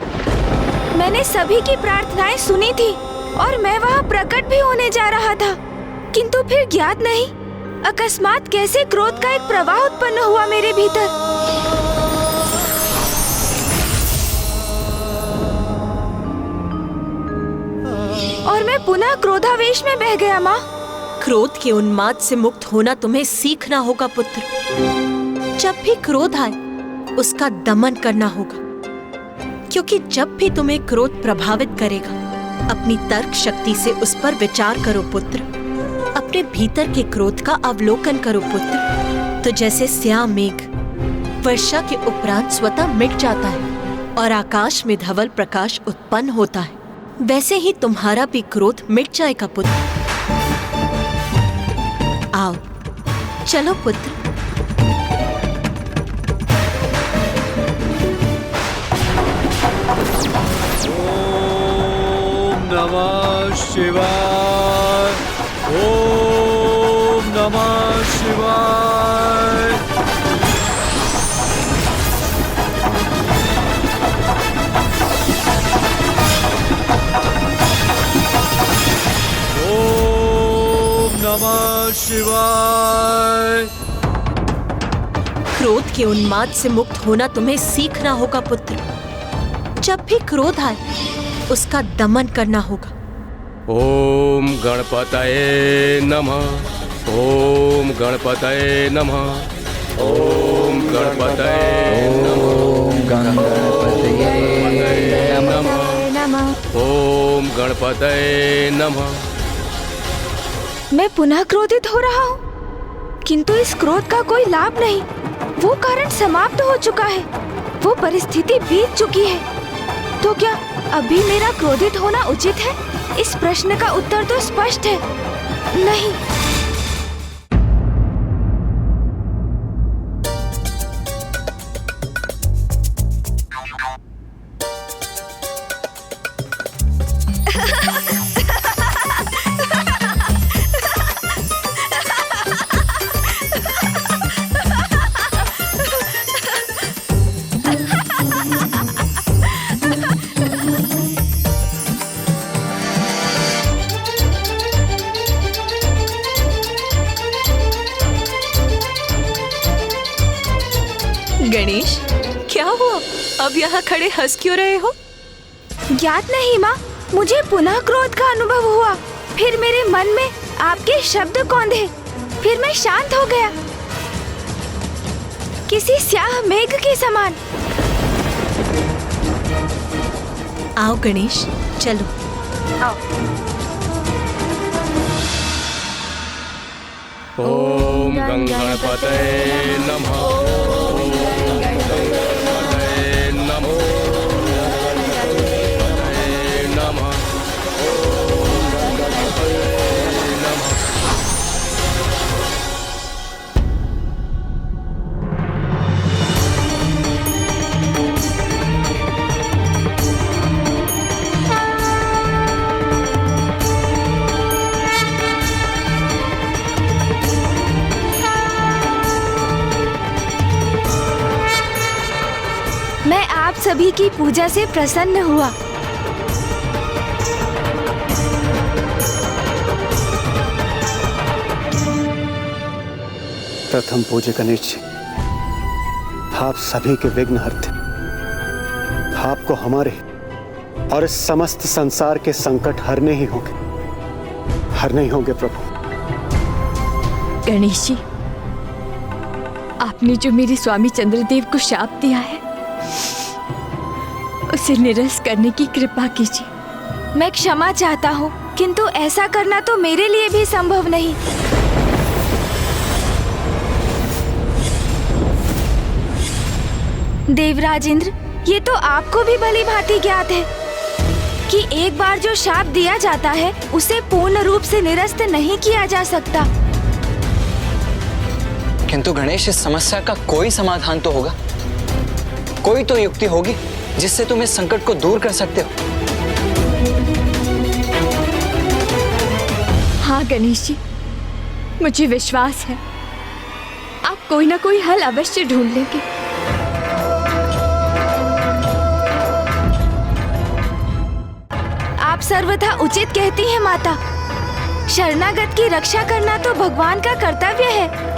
मैंने सभी की प्रार्थनाएं सुनी थी और मैं वहाँ प्रकट भी होने जा रहा था, किंतु फिर ज्ञात नहीं अकस्मात कैसे क्रोध का एक प्रवाह उत्पन्न हुआ मेरे भीतर। और मैं पुनः क्रोधावेश में बह गया माँ। क्रोध के उन्माद से मुक्त होना तुम्हें सीखना होगा पुत्र। जब भी क्रोध आए उसका दमन करना होगा, क्योंकि जब भी तुम्हें क्रोध प्रभावित करेगा अपनी तर्क शक्ति से उस पर विचार करो पुत्र। अपने भीतर के क्रोध का अवलोकन करो पुत्र। तो जैसे स्याह मेघ वर्षा के उपरांत स्वतः मिट जाता है और आकाश में धवल प्रकाश उत्पन्न होता है, वैसे ही तुम्हारा भी क्रोध मिट जाएगा पुत्र। आओ चलो पुत्र। ओम नमः शिवाय, ओम नमः शिवाय। नमः शिवाय। क्रोध के उन्माद से मुक्त होना तुम्हें सीखना होगा पुत्र। जब भी क्रोध आए उसका दमन करना होगा। ओम गणपतये नमः, ओम गणपतये नमः, ओम गणपतये नमः, ओम गणपतये नमः। मैं पुनः क्रोधित हो रहा हूँ, किंतु इस क्रोध का कोई लाभ नहीं। वो कारण समाप्त हो चुका है, वो परिस्थिति बीत चुकी है। तो क्या अभी मेरा क्रोधित होना उचित है? इस प्रश्न का उत्तर तो स्पष्ट है, नहीं। गणेश, क्या हुआ? अब यहाँ खड़े हंस क्यों रहे हो? ज्ञात नहीं माँ, मुझे पुनः क्रोध का अनुभव हुआ। फिर मेरे मन में आपके शब्द कौंधे, फिर मैं शांत हो गया, किसी स्याह मेघ के समान। आओ गणेश, चलो। आओ। ओम गणपतये नमः। मैं आप सभी की पूजा से प्रसन्न हुआ। प्रथम पूज्य गणेश जी, आप सभी के विघ्न हरते। आपको हमारे और इस समस्त संसार के संकट हरने ही होंगे प्रभु। गणेश जी, आपने जो मेरे स्वामी चंद्रदेव को शाप दिया है उसे निरस्त करने की कृपा कीजिए। मैं क्षमा चाहता हूँ, किंतु ऐसा करना तो मेरे लिए भी संभव नहीं। देवराज इंद्र, ये तो आपको भी भली भांति ज्ञात है कि एक बार जो शाप दिया जाता है उसे पूर्ण रूप से निरस्त नहीं किया जा सकता। किंतु गणेश, इस समस्या का कोई समाधान तो होगा, कोई तो युक्ति होगी जिससे तुम इस संकट को दूर कर सकते हो। हाँ गणेश जी, मुझे विश्वास है आप कोई ना कोई हल अवश्य ढूंढ लेंगे। आप सर्वथा उचित कहती हैं माता। शरणागत की रक्षा करना तो भगवान का कर्तव्य है।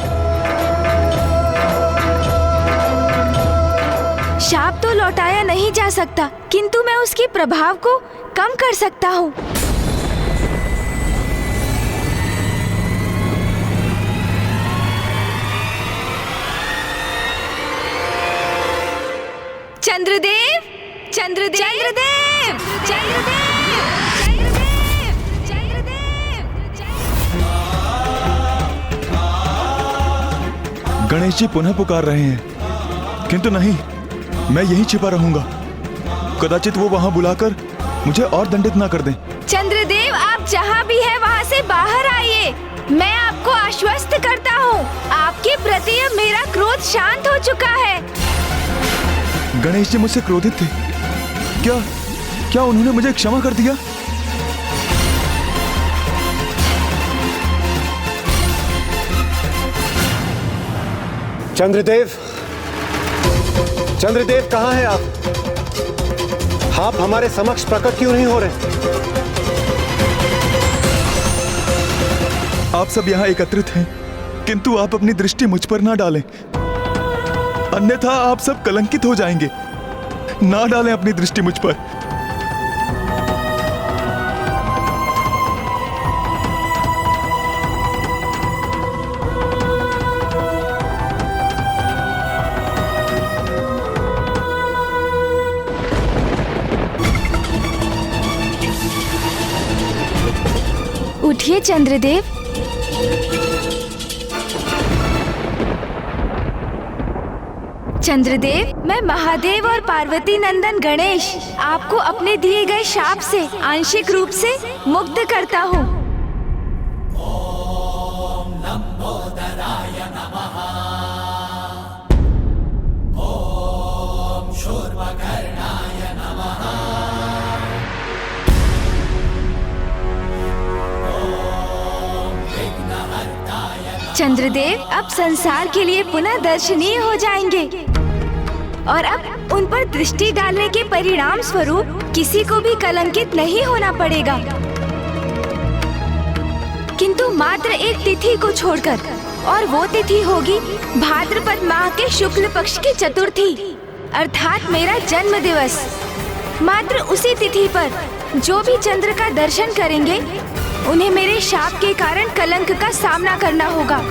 शाप तो लौटाया नहीं जा सकता, किंतु मैं उसके प्रभाव को कम कर सकता हूँ। चंद्रदेव, चंद्रदेव, चंद्रदेव, चंद्रदेव, गणेश जी पुनः पुकार रहे हैं, किंतु नहीं, मैं यहीं छिपा रहूंगा। कदाचित वो वहां बुलाकर मुझे और दंडित ना कर दें। चंद्रदेव, आप जहाँ भी हैं वहाँ से बाहर आइए। मैं आपको आश्वस्त करता हूँ, आपके प्रति अब मेरा क्रोध शांत हो चुका है। गणेश जी मुझसे क्रोधित थे, क्या उन्होंने मुझे क्षमा कर दिया? चंद्रदेव, चंद्रदेव कहाँ हैं आप? आप हमारे समक्ष प्रकट क्यों नहीं हो रहे? आप सब यहाँ एकत्रित हैं, किंतु आप अपनी दृष्टि मुझ पर ना डालें, अन्यथा आप सब कलंकित हो जाएंगे। ना डालें अपनी दृष्टि मुझ पर। उठिए चंद्रदेव। चंद्रदेव, मैं महादेव और पार्वती नंदन गणेश आपको अपने दिए गए शाप से आंशिक रूप से मुक्त करता हूँ। चंद्रदेव अब संसार के लिए पुनः दर्शनीय हो जाएंगे और अब उन पर दृष्टि डालने के परिणाम स्वरूप किसी को भी कलंकित नहीं होना पड़ेगा, किंतु मात्र एक तिथि को छोड़कर, और वो तिथि होगी भाद्रपद माह के शुक्ल पक्ष की चतुर्थी, अर्थात मेरा जन्म दिवस। मात्र उसी तिथि पर जो भी चंद्र का दर्शन करेंगे उन्हें मेरे शाप के कारण कलंक का सामना करना होगा।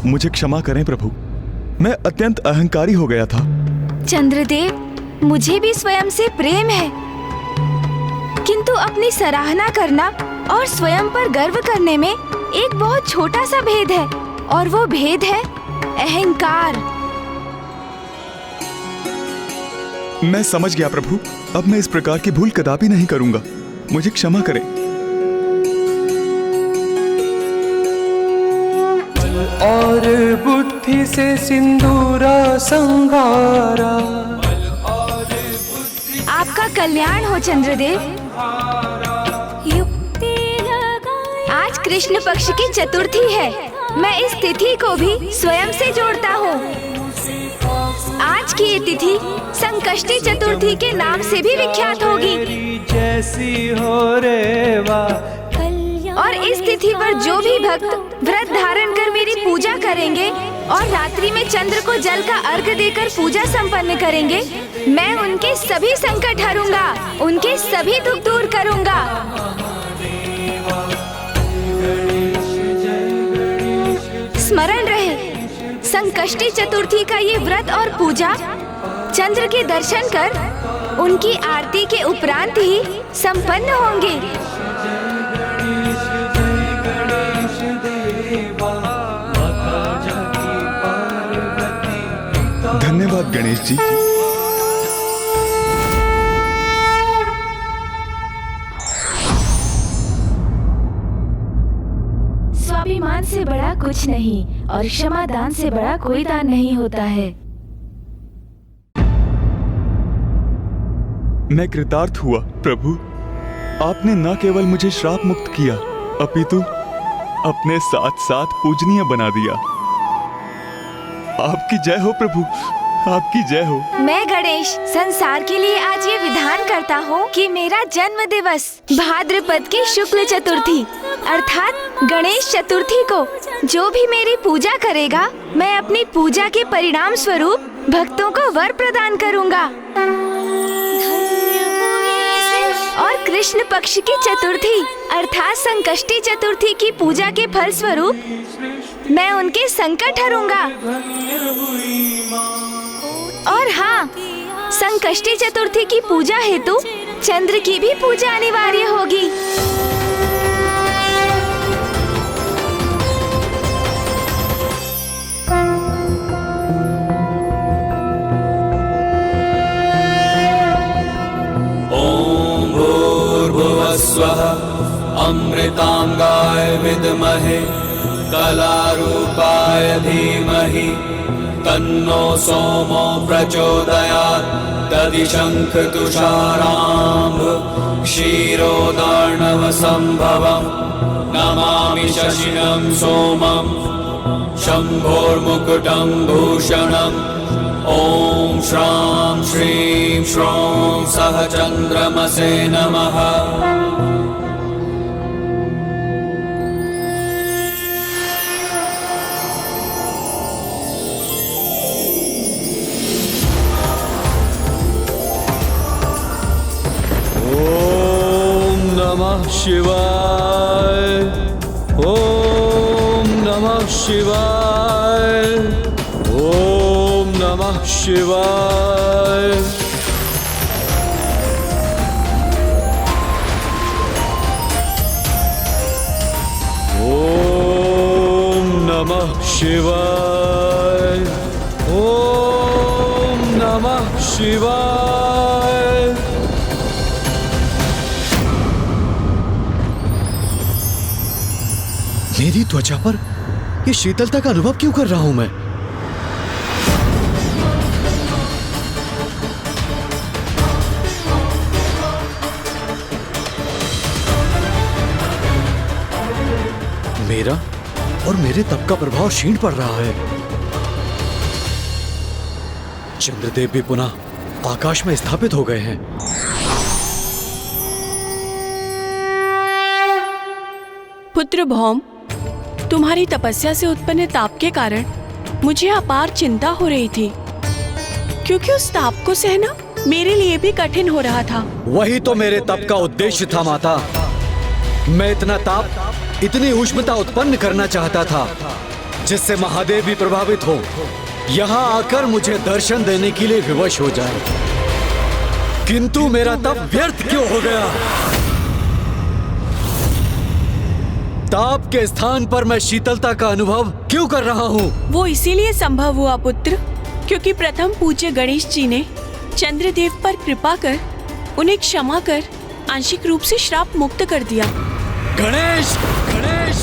मुझे क्षमा करें प्रभु, मैं अत्यंत अहंकारी हो गया था। चंद्रदेव, मुझे भी स्वयं से प्रेम है, किंतु अपनी सराहना करना और स्वयं पर गर्व करने में एक बहुत छोटा सा भेद है, और वो भेद है अहंकार। मैं समझ गया प्रभु, अब मैं इस प्रकार की भूल कदापि नहीं करूंगा, मुझे क्षमा करें। और बुद्धि से सिंदूरा संगारा। आपका कल्याण हो चंद्रदेव। आज कृष्ण पक्ष की चतुर्थी है। मैं इस तिथि को भी स्वयं से जोड़ता हूँ। आज की ये तिथि संकष्टी चतुर्थी के नाम से भी विख्यात होगी। जैसी हो रेवा। और इस तिथि पर जो भी भक्त व्रत धारण कर मेरी पूजा करेंगे और रात्रि में चंद्र को जल का अर्घ देकर पूजा संपन्न करेंगे, मैं उनके सभी संकट हरूंगा, उनके सभी दुख दूर करूंगा। स्मरण रहे, संकष्टी चतुर्थी का ये व्रत और पूजा चंद्र के दर्शन कर उनकी आरती के उपरांत ही संपन्न होंगे। धन्यवाद गणेश जी। स्वाभिमान से बड़ा कुछ नहीं और क्षमा दान से बड़ा कोई दान नहीं होता है। मैं कृतार्थ हुआ प्रभु। आपने न केवल मुझे श्राप मुक्त किया, अपितु अपने साथ साथ पूजनीय बना दिया। आपकी जय हो प्रभु, आपकी जय हो। मैं गणेश संसार के लिए आज ये विधान करता हूँ कि मेरा जन्म दिवस भाद्रपद की शुक्ल चतुर्थी अर्थात गणेश चतुर्थी को जो भी मेरी पूजा करेगा, मैं अपनी पूजा के परिणाम स्वरूप भक्तों को वर प्रदान करूँगा। और कृष्ण पक्ष की चतुर्थी अर्थात संकष्टी चतुर्थी की पूजा के फल स्वरूप मैं उनके संकट हरूंगा। और हाँ, संकष्टी चतुर्थी की पूजा हेतु चंद्र की भी पूजा अनिवार्य होगी। ओम भूर्भुवस्वः अमृतांगाय विद्महे कलारूपाय धीमहि तन्नो सोमो प्रचोदयात्। दधिशंख तुषाराम्भ क्षीरोदार्णव संभवम् नमामि शशिनं सोमं शम्भोर्मुकुटं भूषणम्। ओम श्रां श्रीं श्रौं सह चन्द्रमसे नमः। नमः शिवाय। ओम नमः शिवाय। ओम नमः शिवाय। ओम नमः शिवाय। ओम नमः शिवाय। मेरी त्वचा पर ये शीतलता का अनुभव क्यों कर रहा हूं मैं? मेरा और मेरे तप का प्रभाव क्षीण पड़ रहा है। चंद्रदेव भी पुनः आकाश में स्थापित हो गए हैं। पुत्र भौम, तुम्हारी तपस्या से उत्पन्न ताप के कारण मुझे अपार चिंता हो रही थी, क्योंकि उस ताप को सहना मेरे लिए भी कठिन हो रहा था। वही तो मेरे तप का उद्देश्य था माता। मैं इतना ताप, इतनी उष्णता उत्पन्न करना चाहता था जिससे महादेव भी प्रभावित हो, यहाँ आकर मुझे दर्शन देने के लिए विवश हो जाए। किंतु मेरा तप व्यर्थ क्यों हो गया? ताप के स्थान पर मैं शीतलता का अनुभव क्यों कर रहा हूँ? वो इसीलिए संभव हुआ पुत्र, क्योंकि प्रथम पूज्य गणेश जी ने चंद्रदेव पर कृपा कर उन्हें क्षमा कर आंशिक रूप से श्राप मुक्त कर दिया। गणेश, गणेश,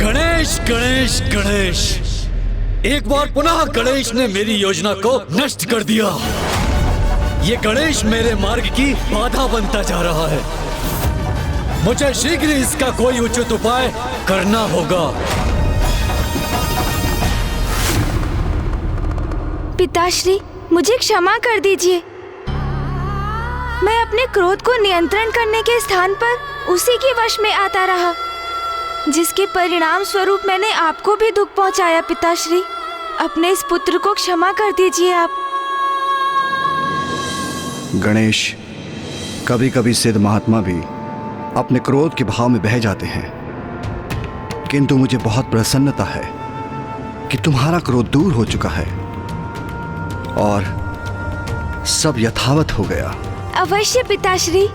गणेश गणेश गणेश, एक बार पुनः गणेश ने मेरी योजना को नष्ट कर दिया। ये गणेश मेरे मार्ग की बाधा बनता जा रहा है। मुझे शीघ्र इसका कोई उचित उपाय करना होगा। पिताश्री, मुझे क्षमा कर दीजिए। मैं अपने क्रोध को नियंत्रण करने के स्थान पर उसी के वश में आता रहा, जिसके परिणाम स्वरूप मैंने आपको भी दुख पहुंचाया। पिताश्री, अपने इस पुत्र को क्षमा कर दीजिए आप। गणेश, कभी कभी सिद्ध महात्मा भी अपने क्रोध के भाव में बह जाते हैं, किंतु मुझे बहुत प्रसन्नता है कि तुम्हारा क्रोध दूर हो चुका है और सब यथावत हो गया। अवश्य पिताश्री,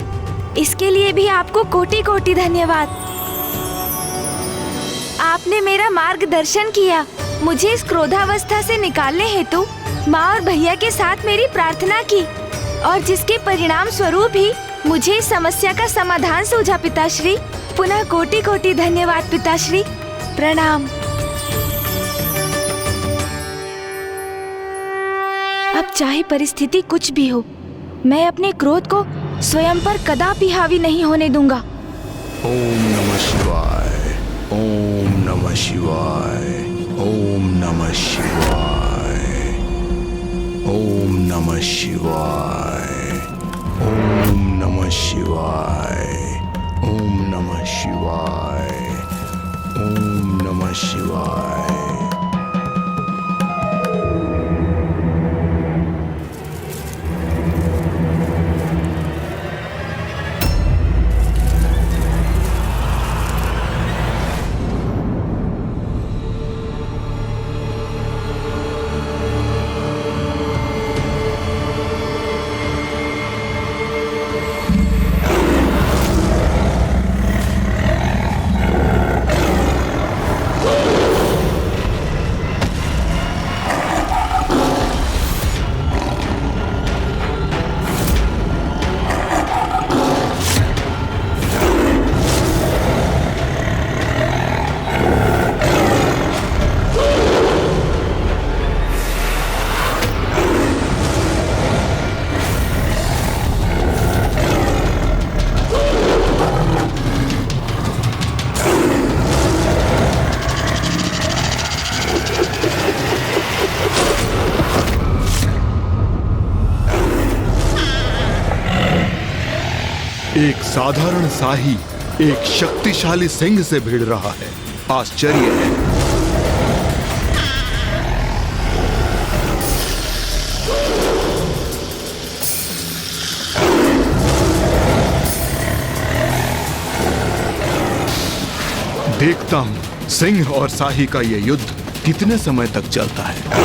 इसके लिए भी आपको कोटि कोटि धन्यवाद। आपने मेरा मार्गदर्शन किया। मुझे इस क्रोधावस्था से निकालने हेतु माँ और भैया के साथ मेरी प्रार्थना की, और जिसके परिणाम स्वरूप ही मुझे इस समस्या का समाधान सूझा। पिताश्री, पुनः कोटि कोटि धन्यवाद। पिताश्री, प्रणाम। अब चाहे परिस्थिति कुछ भी हो, मैं अपने क्रोध को स्वयं पर कदापि हावी नहीं होने दूंगा। ओम नमः शिवाय, ओम नमः शिवाय, ओम नमः शिवाय, ओम नमः शिवाय, ओम नमः शिवाय, ओम नमः शिवाय, ओम नमः शिवाय। एक साधारण शाही एक शक्तिशाली सिंह से भिड़ रहा है। आश्चर्य है। देखता हूं सिंह और शाही का यह युद्ध कितने समय तक चलता है।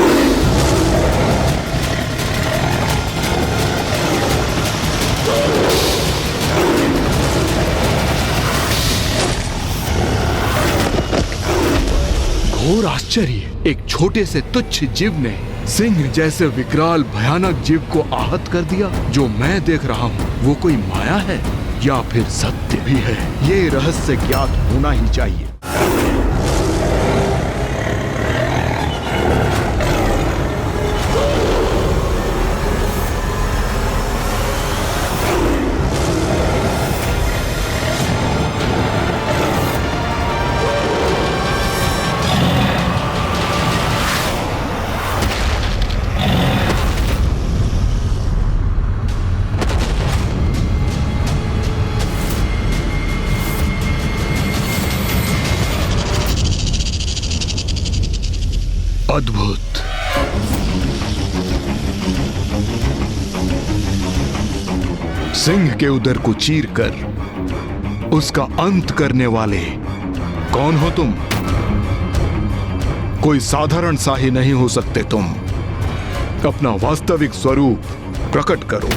घोर आश्चर्य, एक छोटे से तुच्छ जीव ने सिंह जैसे विकराल भयानक जीव को आहत कर दिया। जो मैं देख रहा हूँ वो कोई माया है या फिर सत्य भी है, ये रहस्य ज्ञात होना ही चाहिए। अद्भुत। सिंह के उदर को चीरकर उसका अंत करने वाले कौन हो तुम? कोई साधारण शाही नहीं हो सकते तुम। अपना वास्तविक स्वरूप प्रकट करो।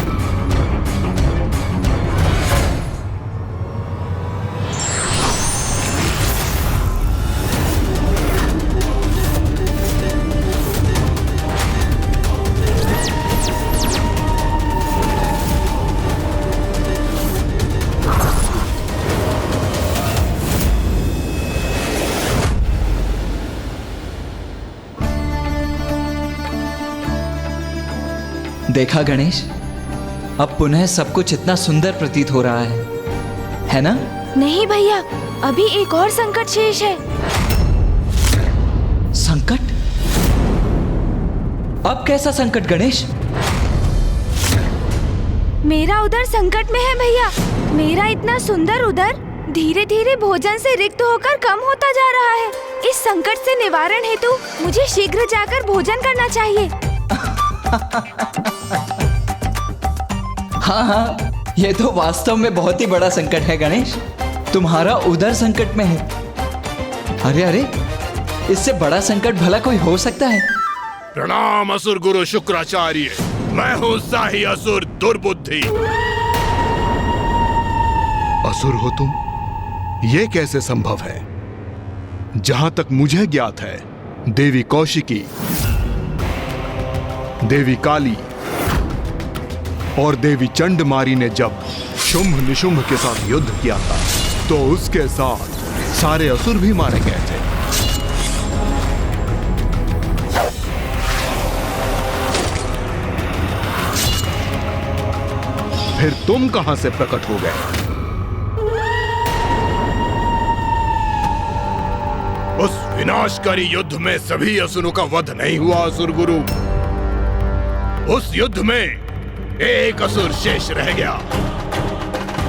देखा गणेश, अब पुनः सब कुछ इतना सुंदर प्रतीत हो रहा है ना? नहीं भैया, अभी एक और संकट शेष है। संकट? अब कैसा संकट गणेश? मेरा उदर संकट में है भैया। मेरा इतना सुंदर उदर धीरे धीरे भोजन से रिक्त होकर कम होता जा रहा है। इस संकट से निवारण हेतु मुझे शीघ्र जाकर भोजन करना चाहिए। हाँ, ये तो वास्तव में बहुत ही बड़ा संकट है गणेश। तुम्हारा उदर संकट में है। अरे, इससे बड़ा संकट भला कोई हो सकता है? प्रणाम असुर गुरु शुक्राचार्य। मैं हूँ शाही असुर दुर्बुद्धि। असुर हो तुम? ये कैसे संभव है? जहां तक मुझे ज्ञात है, देवी कौशिकी, देवी काली और देवी चंडमारी ने जब शुंभ निशुंभ के साथ युद्ध किया था, तो उसके साथ सारे असुर भी मारे गए थे। फिर तुम कहां से प्रकट हो गए? उस विनाशकारी युद्ध में सभी असुरों का वध नहीं हुआ असुर गुरु। उस युद्ध में एक असुर शेष रह गया,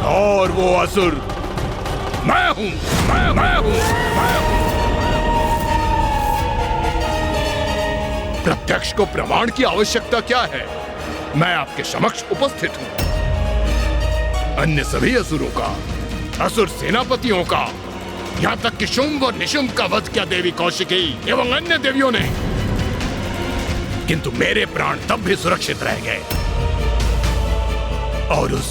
और वो असुर मैं हूं। मैं हूं। प्रत्यक्ष को प्रमाण की आवश्यकता क्या है? मैं आपके समक्ष उपस्थित हूं। अन्य सभी असुरों का, असुर सेनापतियों का, यहां तक कि शुंभ और निशुंभ का वध किया देवी कौशिकी एवं अन्य देवियों ने, किंतु मेरे प्राण तब भी सुरक्षित रह गए। और उस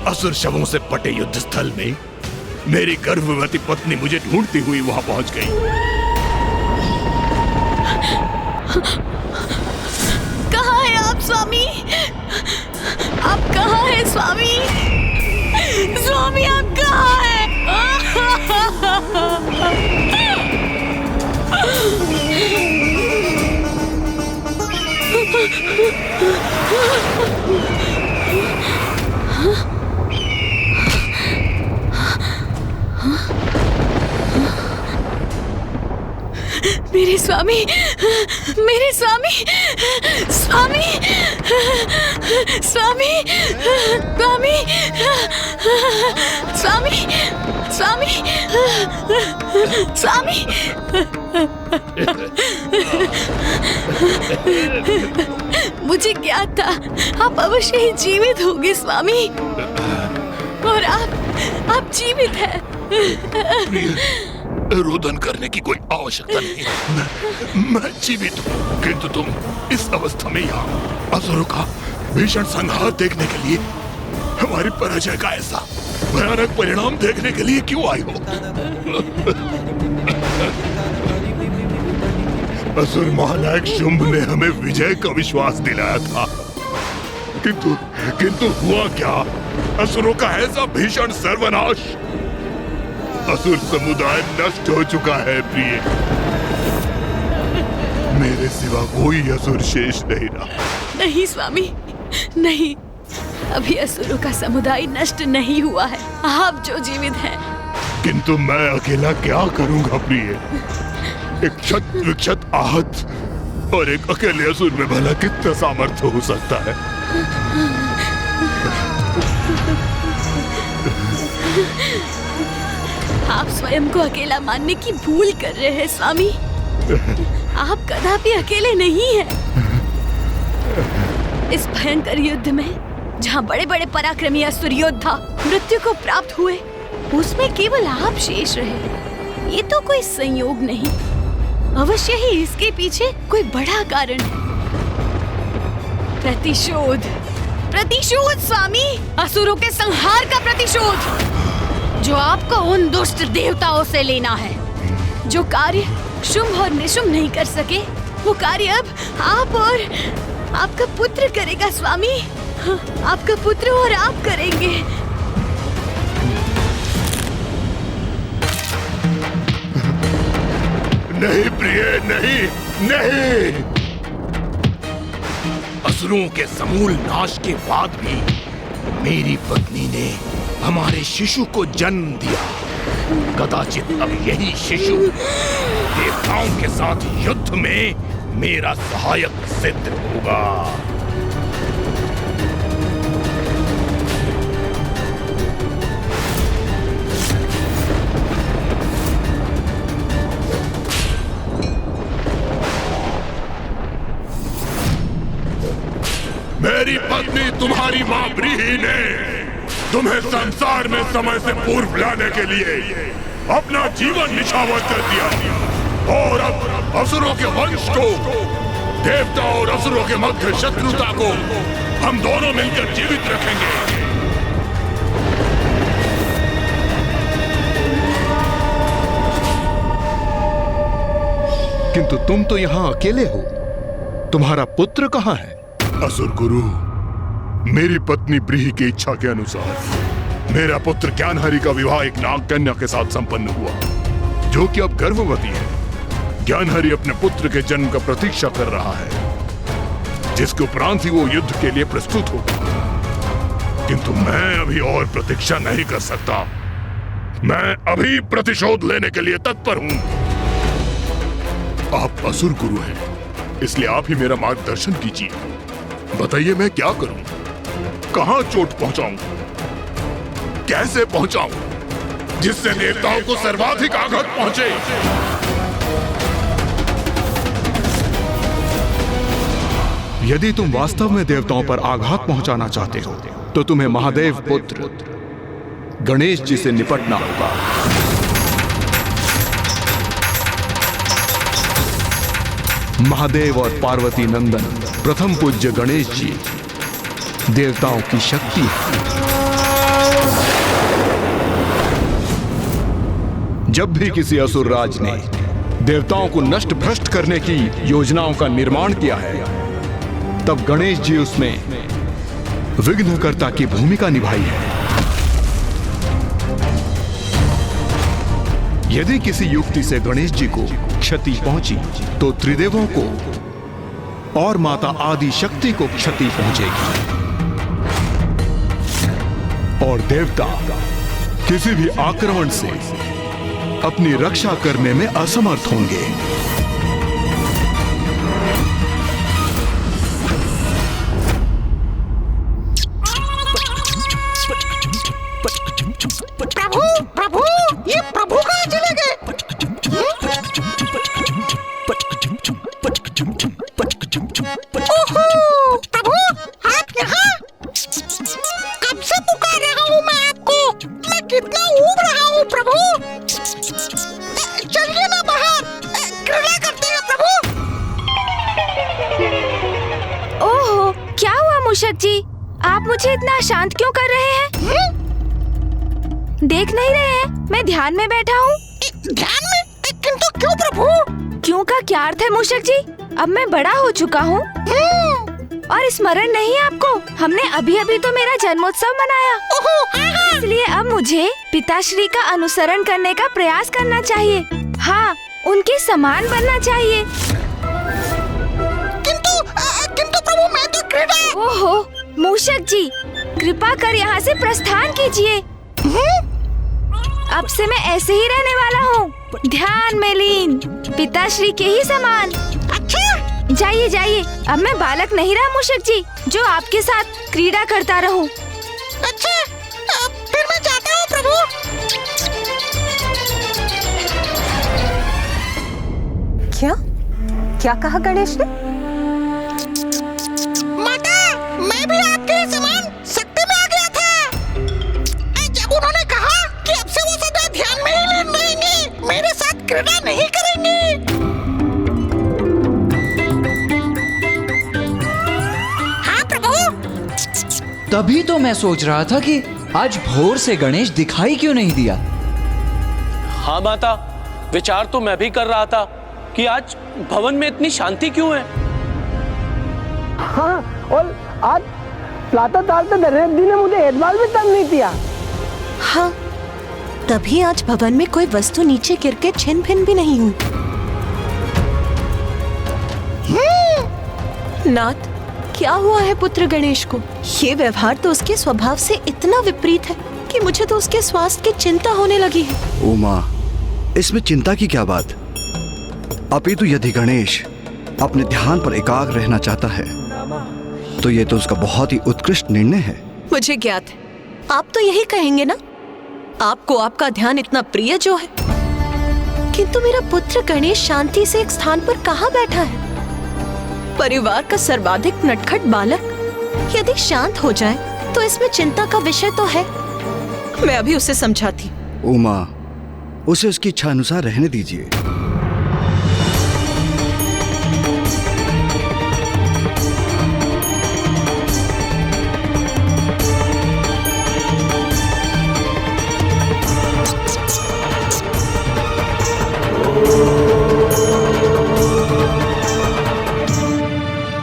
असुर शवों से पटे युद्ध स्थल में मेरी गर्भवती पत्नी मुझे ढूंढती हुई वहां पहुंच गई। कहाँ है आप स्वामी? आप कहाँ है स्वामी? स्वामी आप कहाँ है? मेरे स्वामी, मेरे स्वामी, स्वामी, स्वामी, स्वामी, स्वामी, स्वामी, स्वामी। मुझे क्या था, आप अवश्य ही जीवित होंगे स्वामी, और आप जीवित हैं। रोदन करने की कोई आवश्यकता नहीं। मैं जीवित हूँ, किंतु तुम इस अवस्था में यहाँ असुरों का भीषण संहार देखने के लिए, हमारी पराजय का ऐसा भयानक परिणाम देखने के लिए क्यों आई हो? असुर महानायक शुंभ ने हमें विजय का विश्वास दिलाया था, किंतु हुआ क्या? असुरों का ऐसा भीषण सर्वनाश। असुर समुदाय नष्ट हो चुका है प्रिय। मेरे सिवा कोई असुर शेष नहीं रहा। नहीं स्वामी, नहीं, अभी असुरों का समुदाय नष्ट नहीं हुआ है। आप जो जीवित हैं। किंतु मैं अकेला क्या करूंगा प्रिय? एक क्षत विक्षत आहत और एक अकेले असुर में भला कितना सामर्थ्य हो सकता है? आप स्वयं को अकेला मानने की भूल कर रहे हैं स्वामी। आप कदापि अकेले नहीं हैं। इस भयंकर युद्ध में जहाँ बड़े बड़े पराक्रमी असुर योद्धा मृत्यु को प्राप्त हुए, उसमें केवल आप शेष रहे। ये तो कोई संयोग नहीं, अवश्य ही इसके पीछे कोई बड़ा कारण है। प्रतिशोध, प्रतिशोध स्वामी, असुरों के संहार का प्रतिशोध, जो आपको उन दुष्ट देवताओं से लेना है। जो कार्य शुंभ और निशुंभ नहीं कर सके, वो कार्य अब आप और आपका पुत्र करेगा स्वामी। आपका पुत्र और आप करेंगे। नहीं प्रिय, नहीं, नहीं। असुरों के समूल नाश के बाद भी मेरी पत्नी ने हमारे शिशु को जन्म दिया। कदाचित अब यही शिशु देवताओं के साथ युद्ध में मेरा सहायक सिद्ध होगा। मेरी पत्नी तुम्हारी मां ब्रीहि ने तुम्हें संसार में समय से पूर्व लाने के लिए अपना जीवन निछावर कर दिया और अब असुरों के वंश को, देवता और असुरों के मध्य शत्रुता को हम दोनों मिलकर जीवित रखेंगे। किंतु तुम तो यहाँ अकेले हो, तुम्हारा पुत्र कहाँ है? असुर गुरु, मेरी पत्नी ब्रीहि की इच्छा के अनुसार मेरा पुत्र ज्ञानहरि का विवाह एक नाग कन्या के साथ संपन्न हुआ, जो कि अब गर्भवती है। ज्ञानहरि अपने पुत्र के जन्म का प्रतीक्षा कर रहा है, जिसके उपरांत ही वो युद्ध के लिए प्रस्तुत होगा। किंतु मैं अभी और प्रतीक्षा नहीं कर सकता। मैं अभी प्रतिशोध लेने के लिए तत्पर हूं। आप असुर गुरु हैं, इसलिए आप ही मेरा मार्गदर्शन कीजिए। बताइए मैं क्या करूं? कहां चोट पहुंचाऊं? कैसे पहुंचाऊं जिससे देवताओं को सर्वाधिक आघात पहुंचे? यदि तुम वास्तव में देवताओं पर आघात पहुंचाना चाहते हो तो तुम्हें महादेव पुत्र गणेश जी से निपटना होगा। महादेव और पार्वती नंदन प्रथम पूज्य गणेश जी देवताओं की शक्ति है। जब भी किसी असुर राज ने देवताओं को नष्ट भ्रष्ट करने की योजनाओं का निर्माण किया है, तब गणेश जी उसमें विघ्नकर्ता की भूमिका निभाई है। यदि किसी युक्ति से गणेश जी को क्षति पहुंची तो त्रिदेवों को और माता आदि शक्ति को क्षति पहुंचेगी और देवता किसी भी आक्रमण से अपनी रक्षा करने में असमर्थ होंगे। प्रभु प्रभु, ये प्रभु कहाँ चले गए? ओहो प्रभु, आप यहाँ? कब से पुकार रहा हूँ मैं आपको। मैं कितना ऊब रहा हूँ प्रभु। चलिए ना बाहर, क्रीड़ा करते हैं प्रभु। ओहो, क्या हुआ मूषक जी? आप मुझे इतना शांत क्यों कर रहे हैं? देख नहीं रहे हैं मैं ध्यान में बैठा हूँ। ध्यान में? किंतु क्यों प्रभु? क्यों का क्या अर्थ है मूषक जी? अब मैं बड़ा हो चुका हूँ और स्मरण नहीं है आपको? हमने अभी अभी तो मेरा जन्मोत्सव मनाया, इसलिए अब मुझे पिताश्री का अनुसरण करने का प्रयास करना चाहिए। हाँ, उनके समान बनना चाहिए। किंतु प्रभु, मैं तो क्रीड़ा। ओहो मूषक जी, कृपा कर यहाँ से प्रस्थान कीजिए। अब से मैं ऐसे ही रहने वाला हूँ, ध्यान में लीन, पिताश्री के ही समान। अच्छा, जाइए जाइए, अब मैं बालक नहीं रहा मूषक जी, जो आपके साथ क्रीड़ा करता रहूं। अच्छा, फिर मैं जाता हूँ प्रभु। क्या कहा गणेश ने? माता, मैं भी आपके समान शक्ति में आ गया था। जब उन्होंने कहा कि अब से वो सदा ध्यान में ही लीन रहेंगे, मेरे साथ क्रीड़ा नहीं करेंगे। हाँ प्रभु। तभी तो मैं सोच रहा था कि आज भोर से गणेश दिखाई क्यों नहीं दिया। हाँ माता, विचार तो मैं भी कर रहा था कि आज भवन में इतनी शांति क्यों है। हाँ, और आज प्रातःकाल तो दर्शक जी ने मुझे एतबार भी तंग नहीं किया। हाँ, तभी आज भवन में कोई वस्तु नीचे गिर के छिन भिन भी नहीं हुई। नाथ, क्या हुआ है पुत्र गणेश को? ये व्यवहार तो उसके स्वभाव से इतना विपरीत है कि मुझे तो उसके स्वास्थ्य की चिंता होने लगी है। उमा, इसमें चिंता की क्या बात? अपितु यदि गणेश अपने ध्यान पर एकाग्र रहना चाहता है तो ये तो उसका बहुत ही उत्कृष्ट निर्णय है। मुझे ज्ञात है, आप तो यही कहेंगे ना, आपको आपका ध्यान इतना प्रिय जो है। किंतु मेरा पुत्र गणेश शांति से एक स्थान पर कहाँ बैठा है? परिवार का सर्वाधिक नटखट बालक यदि शांत हो जाए तो इसमें चिंता का विषय तो है। मैं अभी उसे समझाती। उमा, उसे उसकी इच्छा अनुसार रहने दीजिए।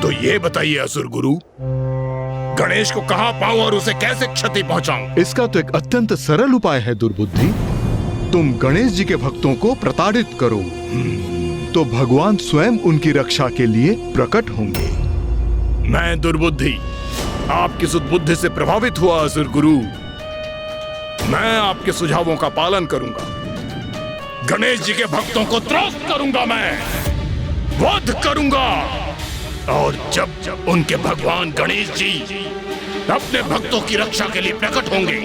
तो ये बताइए असुर गुरु, गणेश को कहाँ पाऊं और उसे कैसे क्षति पहुंचाऊं? इसका तो एक अत्यंत सरल उपाय है दुर्बुद्धि। तुम गणेश जी के भक्तों को प्रताड़ित करो तो भगवान स्वयं उनकी रक्षा के लिए प्रकट होंगे। मैं दुर्बुद्धि आपकी सुदबुद्धि से प्रभावित हुआ असुर गुरु। मैं आपके सुझावों का पालन करूंगा। गणेश जी के भक्तों को त्रस्त करूंगा, मैं वध करूंगा। और जब जब उनके भगवान गणेश जी अपने भक्तों की रक्षा के लिए प्रकट होंगे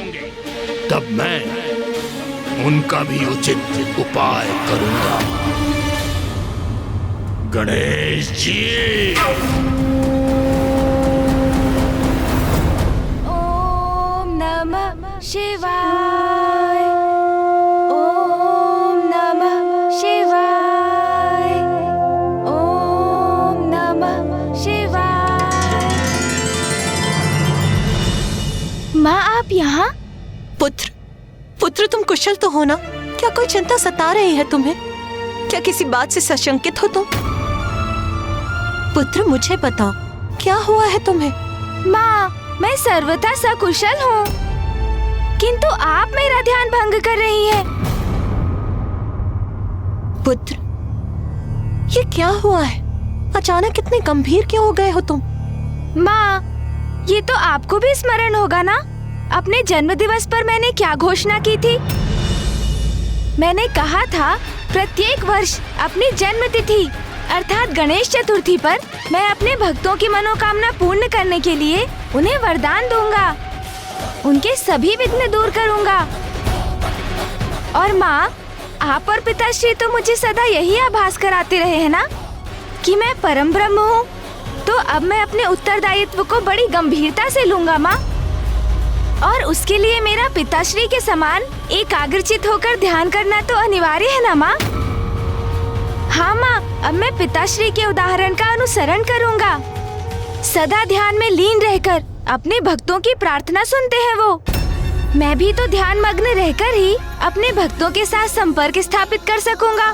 तब मैं उनका भी उचित उपाय करूंगा। गणेश जी, ओम नमः शिवाय, ओम नमः शिवाय, ओम नमः शिवाय। माँ, आप यहाँ? पुत्र, पुत्र तुम कुशल तो हो ना? क्या कोई चिंता सता रही है तुम्हें? क्या किसी बात से सशंकित हो तुम? पुत्र मुझे बताओ, क्या हुआ है तुम्हें? माँ, मैं सर्वथा सकुशल हूँ, किंतु आप मेरा ध्यान भंग कर रही हैं। पुत्र, ये क्या हुआ है? अचानक इतने गंभीर क्यों हो गए हो तुम? माँ, ये तो आपको भी स्मरण होगा ना, अपने जन्म दिवस पर मैंने क्या घोषणा की थी? मैंने कहा था प्रत्येक वर्ष अपनी जन्म तिथि अर्थात गणेश चतुर्थी पर मैं अपने भक्तों की मनोकामना पूर्ण करने के लिए उन्हें वरदान दूंगा, उनके सभी विघ्न दूर करूंगा। और माँ, आप और पिताश्री तो मुझे सदा यही आभास कराते रहे हैं ना कि मैं परम ब्रह्म हूँ। तो अब मैं अपने उत्तरदायित्व को बड़ी गंभीरता से लूंगा माँ, और उसके लिए मेरा पिताश्री के समान एकाग्रचित होकर ध्यान करना तो अनिवार्य है ना माँ? हाँ माँ, अब मैं पिताश्री के उदाहरण का अनुसरण करूँगा। सदा ध्यान में लीन रहकर अपने भक्तों की प्रार्थना सुनते हैं वो। मैं भी तो ध्यान मग्न रहकर ही अपने भक्तों के साथ संपर्क स्थापित कर सकूंगा।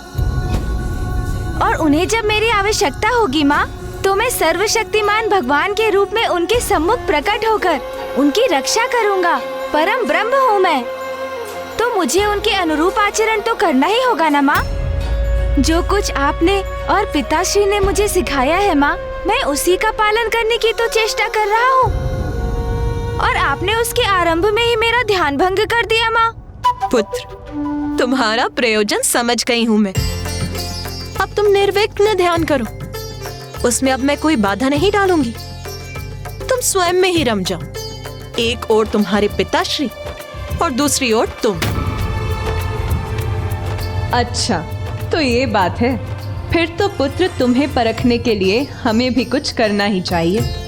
और उन्हें जब मेरी आवश्यकता होगी माँ, तो मैं सर्वशक्तिमान भगवान के रूप में उनके सम्मुख प्रकट होकर उनकी रक्षा करूंगा। परम ब्रह्म हूँ मैं, तो मुझे उनके अनुरूप आचरण तो करना ही होगा ना माँ। जो कुछ आपने और पिताश्री ने मुझे सिखाया है माँ, मैं उसी का पालन करने की तो चेष्टा कर रहा हूँ, और आपने उसके आरंभ में ही मेरा ध्यान भंग कर दिया माँ। पुत्र, तुम्हारा प्रयोजन समझ गई हूँ मैं। अब तुम निर्विघ्न ध्यान करो, उसमें अब मैं कोई बाधा नहीं डालूंगी। तुम स्वयं में ही रम जाओ। एक ओर तुम्हारे पिताश्री और दूसरी ओर तुम। अच्छा, तो ये बात है। फिर तो पुत्र, तुम्हें परखने के लिए हमें भी कुछ करना ही चाहिए।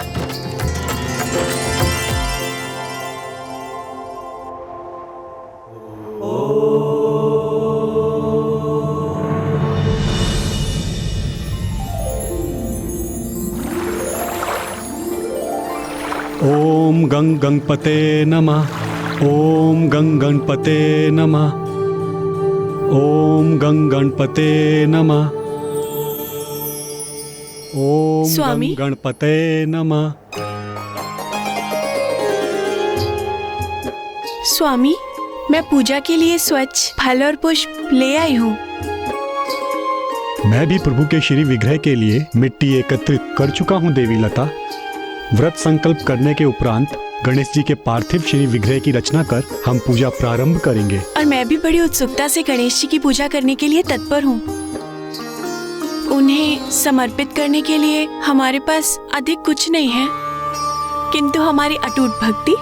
ओम गंग गणपते नमः, ओम गंग गणपते नमः, ओम गंग गणपते नमः, ओम स्वामी? गंग गणपते नमः। स्वामी, मैं पूजा के लिए स्वच्छ फल और पुष्प ले आई हूँ। मैं भी प्रभु के श्री विग्रह के लिए मिट्टी एकत्रित कर चुका हूँ देवी लता। व्रत संकल्प करने के उपरांत गणेश जी के पार्थिव श्री विग्रह की रचना कर हम पूजा प्रारंभ करेंगे। और मैं भी बड़ी उत्सुकता से गणेश जी की पूजा करने के लिए तत्पर हूँ। उन्हें समर्पित करने के लिए हमारे पास अधिक कुछ नहीं है, किंतु हमारी अटूट भक्ति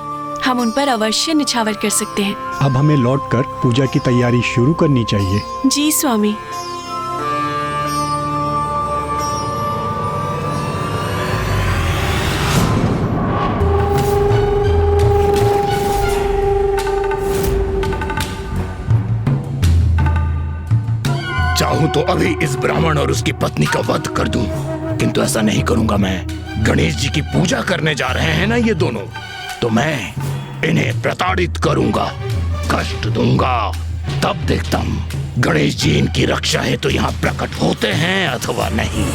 हम उन पर अवश्य निछावर कर सकते हैं। अब हमें लौटकर पूजा की तैयारी शुरू करनी चाहिए। जी स्वामी। चाहूं तो अभी इस ब्राह्मण और उसकी पत्नी का वध कर दूं, किंतु ऐसा नहीं करूंगा। मैं गणेश जी की पूजा करने जा रहे हैं ना ये दोनों, तो मैं इन्हें प्रताड़ित करूंगा, कष्ट दूंगा। तब देखता हूं गणेश जी इनकी रक्षा है तो यहाँ प्रकट होते हैं अथवा नहीं।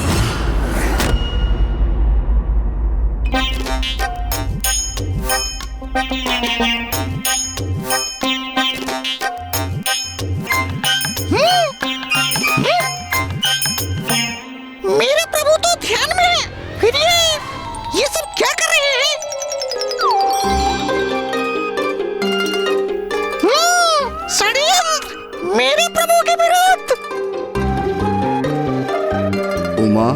मेरे प्रभु तो ध्यान में है, फिर ये सब क्या कर रहे हैं? षड्यंत्र मेरे प्रभु के विरुद्ध। उमा,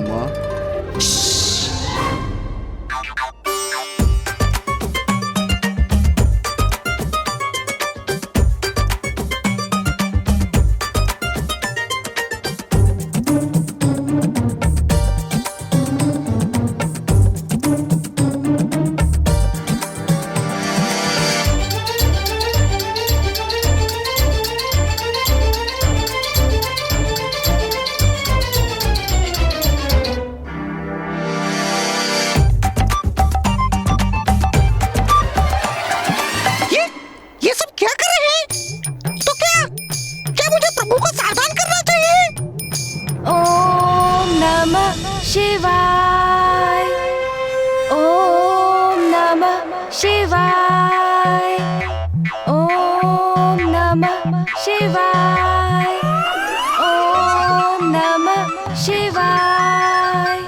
ये सब क्या कर रहे हैं? तो क्या मुझे प्रभु को सावधान करना चाहिए? ओम नमः शिवाय, ओम नमः शिवाय, ओम नमः शिवाय, ओम नमः शिवाय,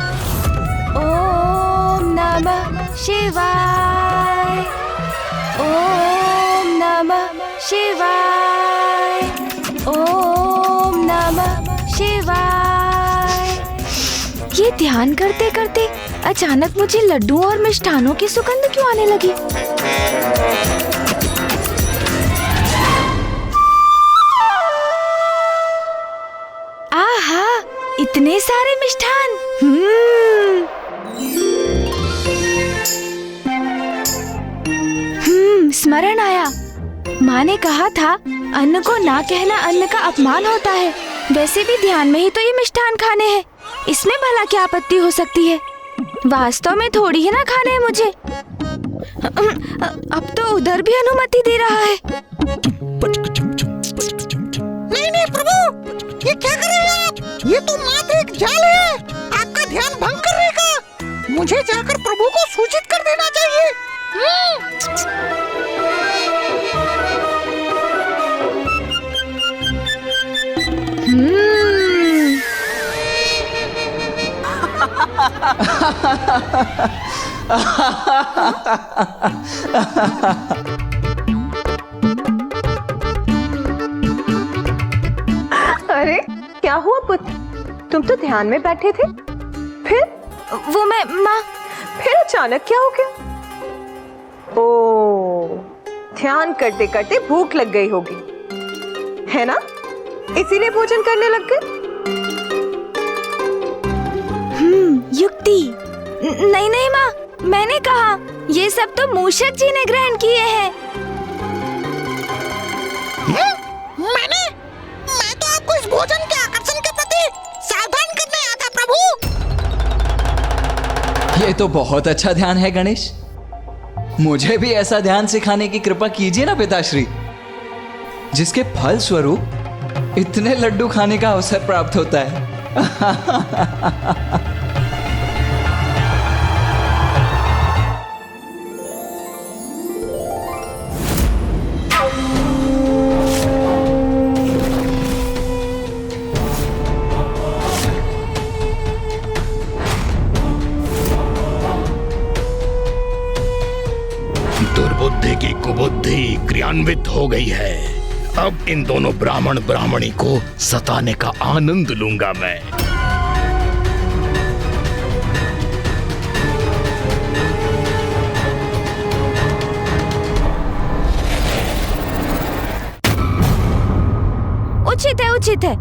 ओम नमः शिवाय, ओम नमः शिवाय, ओम नमः शिवाय। ये ध्यान करते करते अचानक मुझे लड्डुओं और मिष्ठानों की सुगंध क्यों आने लगी? आहा, इतने सारे मिष्ठान। स्मरण आया, माँ ने कहा था अन्न को ना कहना अन्न का अपमान होता है। वैसे भी ध्यान में ही तो ये मिष्ठान खाने हैं, इसमें भला क्या आपत्ति हो सकती है? वास्तव में थोड़ी ही ना खाने हैं मुझे। अब तो उधर भी अनुमति दे रहा है। नहीं प्रभु, ये क्या कर रहे हैं आप? ये तो मात्र एक जाल है, आपका ध्यान भंग करने का। मुझे जाकर प्रभु को सूचित कर देना चाहिए। अरे क्या हुआ पुत्र, तुम तो ध्यान में बैठे थे, फिर? वो मैं माँ। फिर अचानक क्या हो गया? ओ, ध्यान करते करते भूख लग गई होगी, है ना? इसीलिए भोजन करने लग गए। युक्ति। नहीं नहीं माँ, मैंने कहा ये सब तो मूषक जी ने ग्रहण किए हैं। मैं तो आपको इस भोजन के आकर्षण के प्रति सावधान करने आया था प्रभु। ये तो बहुत अच्छा ध्यान है गणेश, मुझे भी ऐसा ध्यान सिखाने की कृपा कीजिए ना पिताश्री, जिसके फल स्वरूप इतने लड्डू खाने का अवसर प्राप्त होता है। बुद्धि क्रियान्वित हो गई है। अब इन दोनों ब्राह्मण ब्राह्मणी को सताने का आनंद लूंगा मैं। उचित है, उचित है।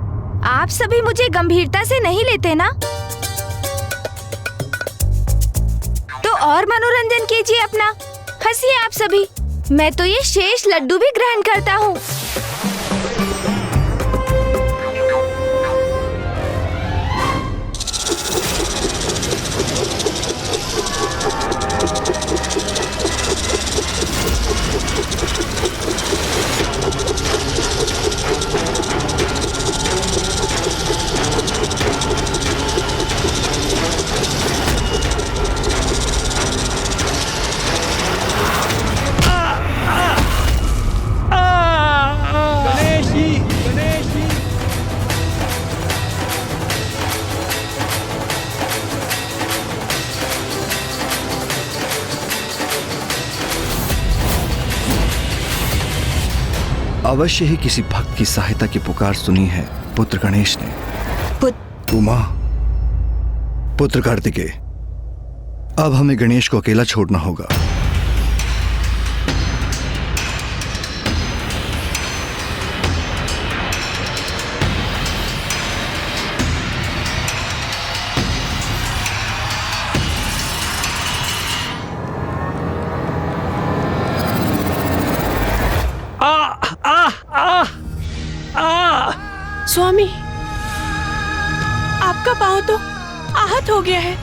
आप सभी मुझे गंभीरता से नहीं लेते ना? तो और मनोरंजन कीजिए अपना, हंसिए आप सभी। मैं तो ये शेष लड्डू भी ग्रहण करता हूँ। अवश्य ही किसी भक्त की सहायता की पुकार सुनी है पुत्र गणेश ने। उमा, पुत्र कार्तिकेय, अब हमें गणेश को अकेला छोड़ना होगा। स्वामी, आपका पांव तो आहत हो गया है।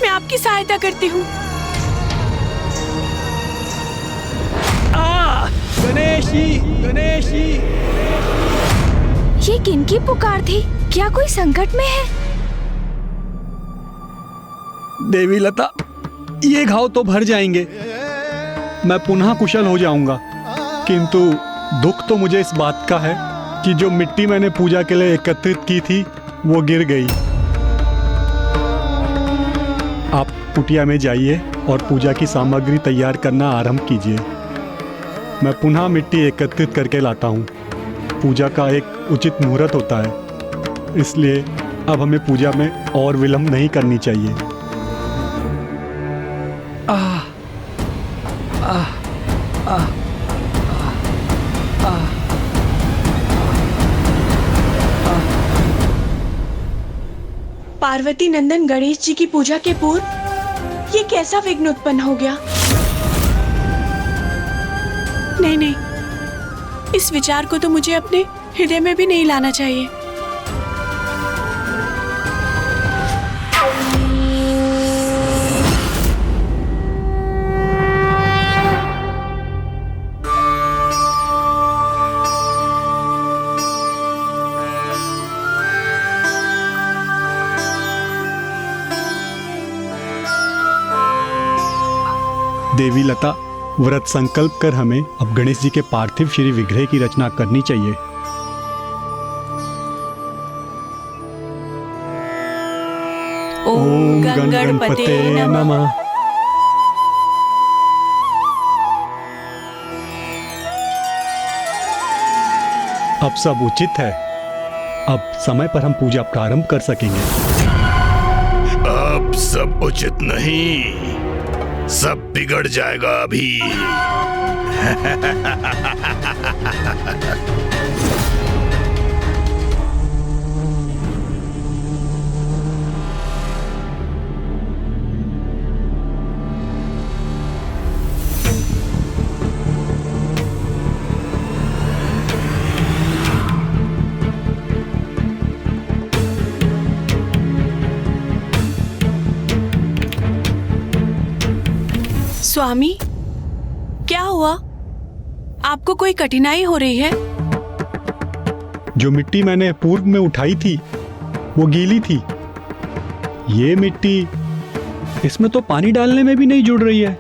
मैं आपकी सहायता करती हूँ। गणेशी, गणेशी। ये किनकी पुकार थी? क्या कोई संकट में है? देवी लता, ये घाव तो भर जाएंगे, मैं पुनः कुशल हो जाऊंगा। किंतु दुख तो मुझे इस बात का है कि जो मिट्टी मैंने पूजा के लिए एकत्रित की थी वो गिर गई। आप कुटिया में जाइए और पूजा की सामग्री तैयार करना आरंभ कीजिए। मैं पुनः मिट्टी एकत्रित करके लाता हूँ। पूजा का एक उचित मुहूर्त होता है, इसलिए अब हमें पूजा में और विलंब नहीं करनी चाहिए। पार्वती नंदन गणेश जी की पूजा के पूर्व ये कैसा विघ्न उत्पन्न हो गया? नहीं नहीं, इस विचार को तो मुझे अपने हृदय में भी नहीं लाना चाहिए। देवी लता, व्रत संकल्प कर हमें अब गणेश जी के पार्थिव श्री विग्रह की रचना करनी चाहिए। ओम गणपते नमः। अब सब उचित है। अब समय पर हम पूजा प्रारंभ कर सकेंगे। अब सब उचित नहीं, सब बिगड़ जाएगा अभी। स्वामी, क्या हुआ? आपको कोई कठिनाई हो रही है? जो मिट्टी मैंने पूर्व में उठाई थी वो गीली थी। ये मिट्टी, इसमें तो पानी डालने में भी नहीं जुड़ रही है।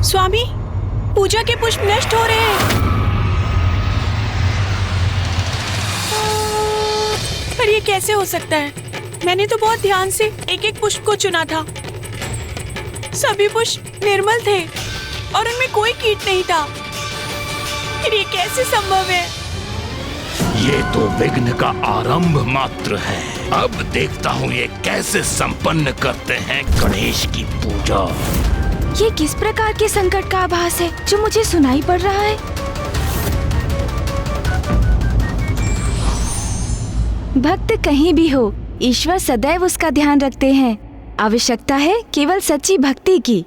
स्वामी, पूजा पूजा के पुष्प नष्ट हो रहे हैं। पर ये कैसे हो सकता है? मैंने तो बहुत ध्यान से एक एक पुष्प को चुना था। सभी पुष्प निर्मल थे और उनमें कोई कीट नहीं था। फिर ये कैसे संभव है? ये तो विघ्न का आरंभ मात्र है। अब देखता हूँ ये कैसे संपन्न करते हैं गणेश की पूजा। ये किस प्रकार के संकट का आभास है जो मुझे सुनाई पड़ रहा है? भक्त कहीं भी हो, ईश्वर सदैव उसका ध्यान रखते हैं। आवश्यकता है केवल सच्ची भक्ति की।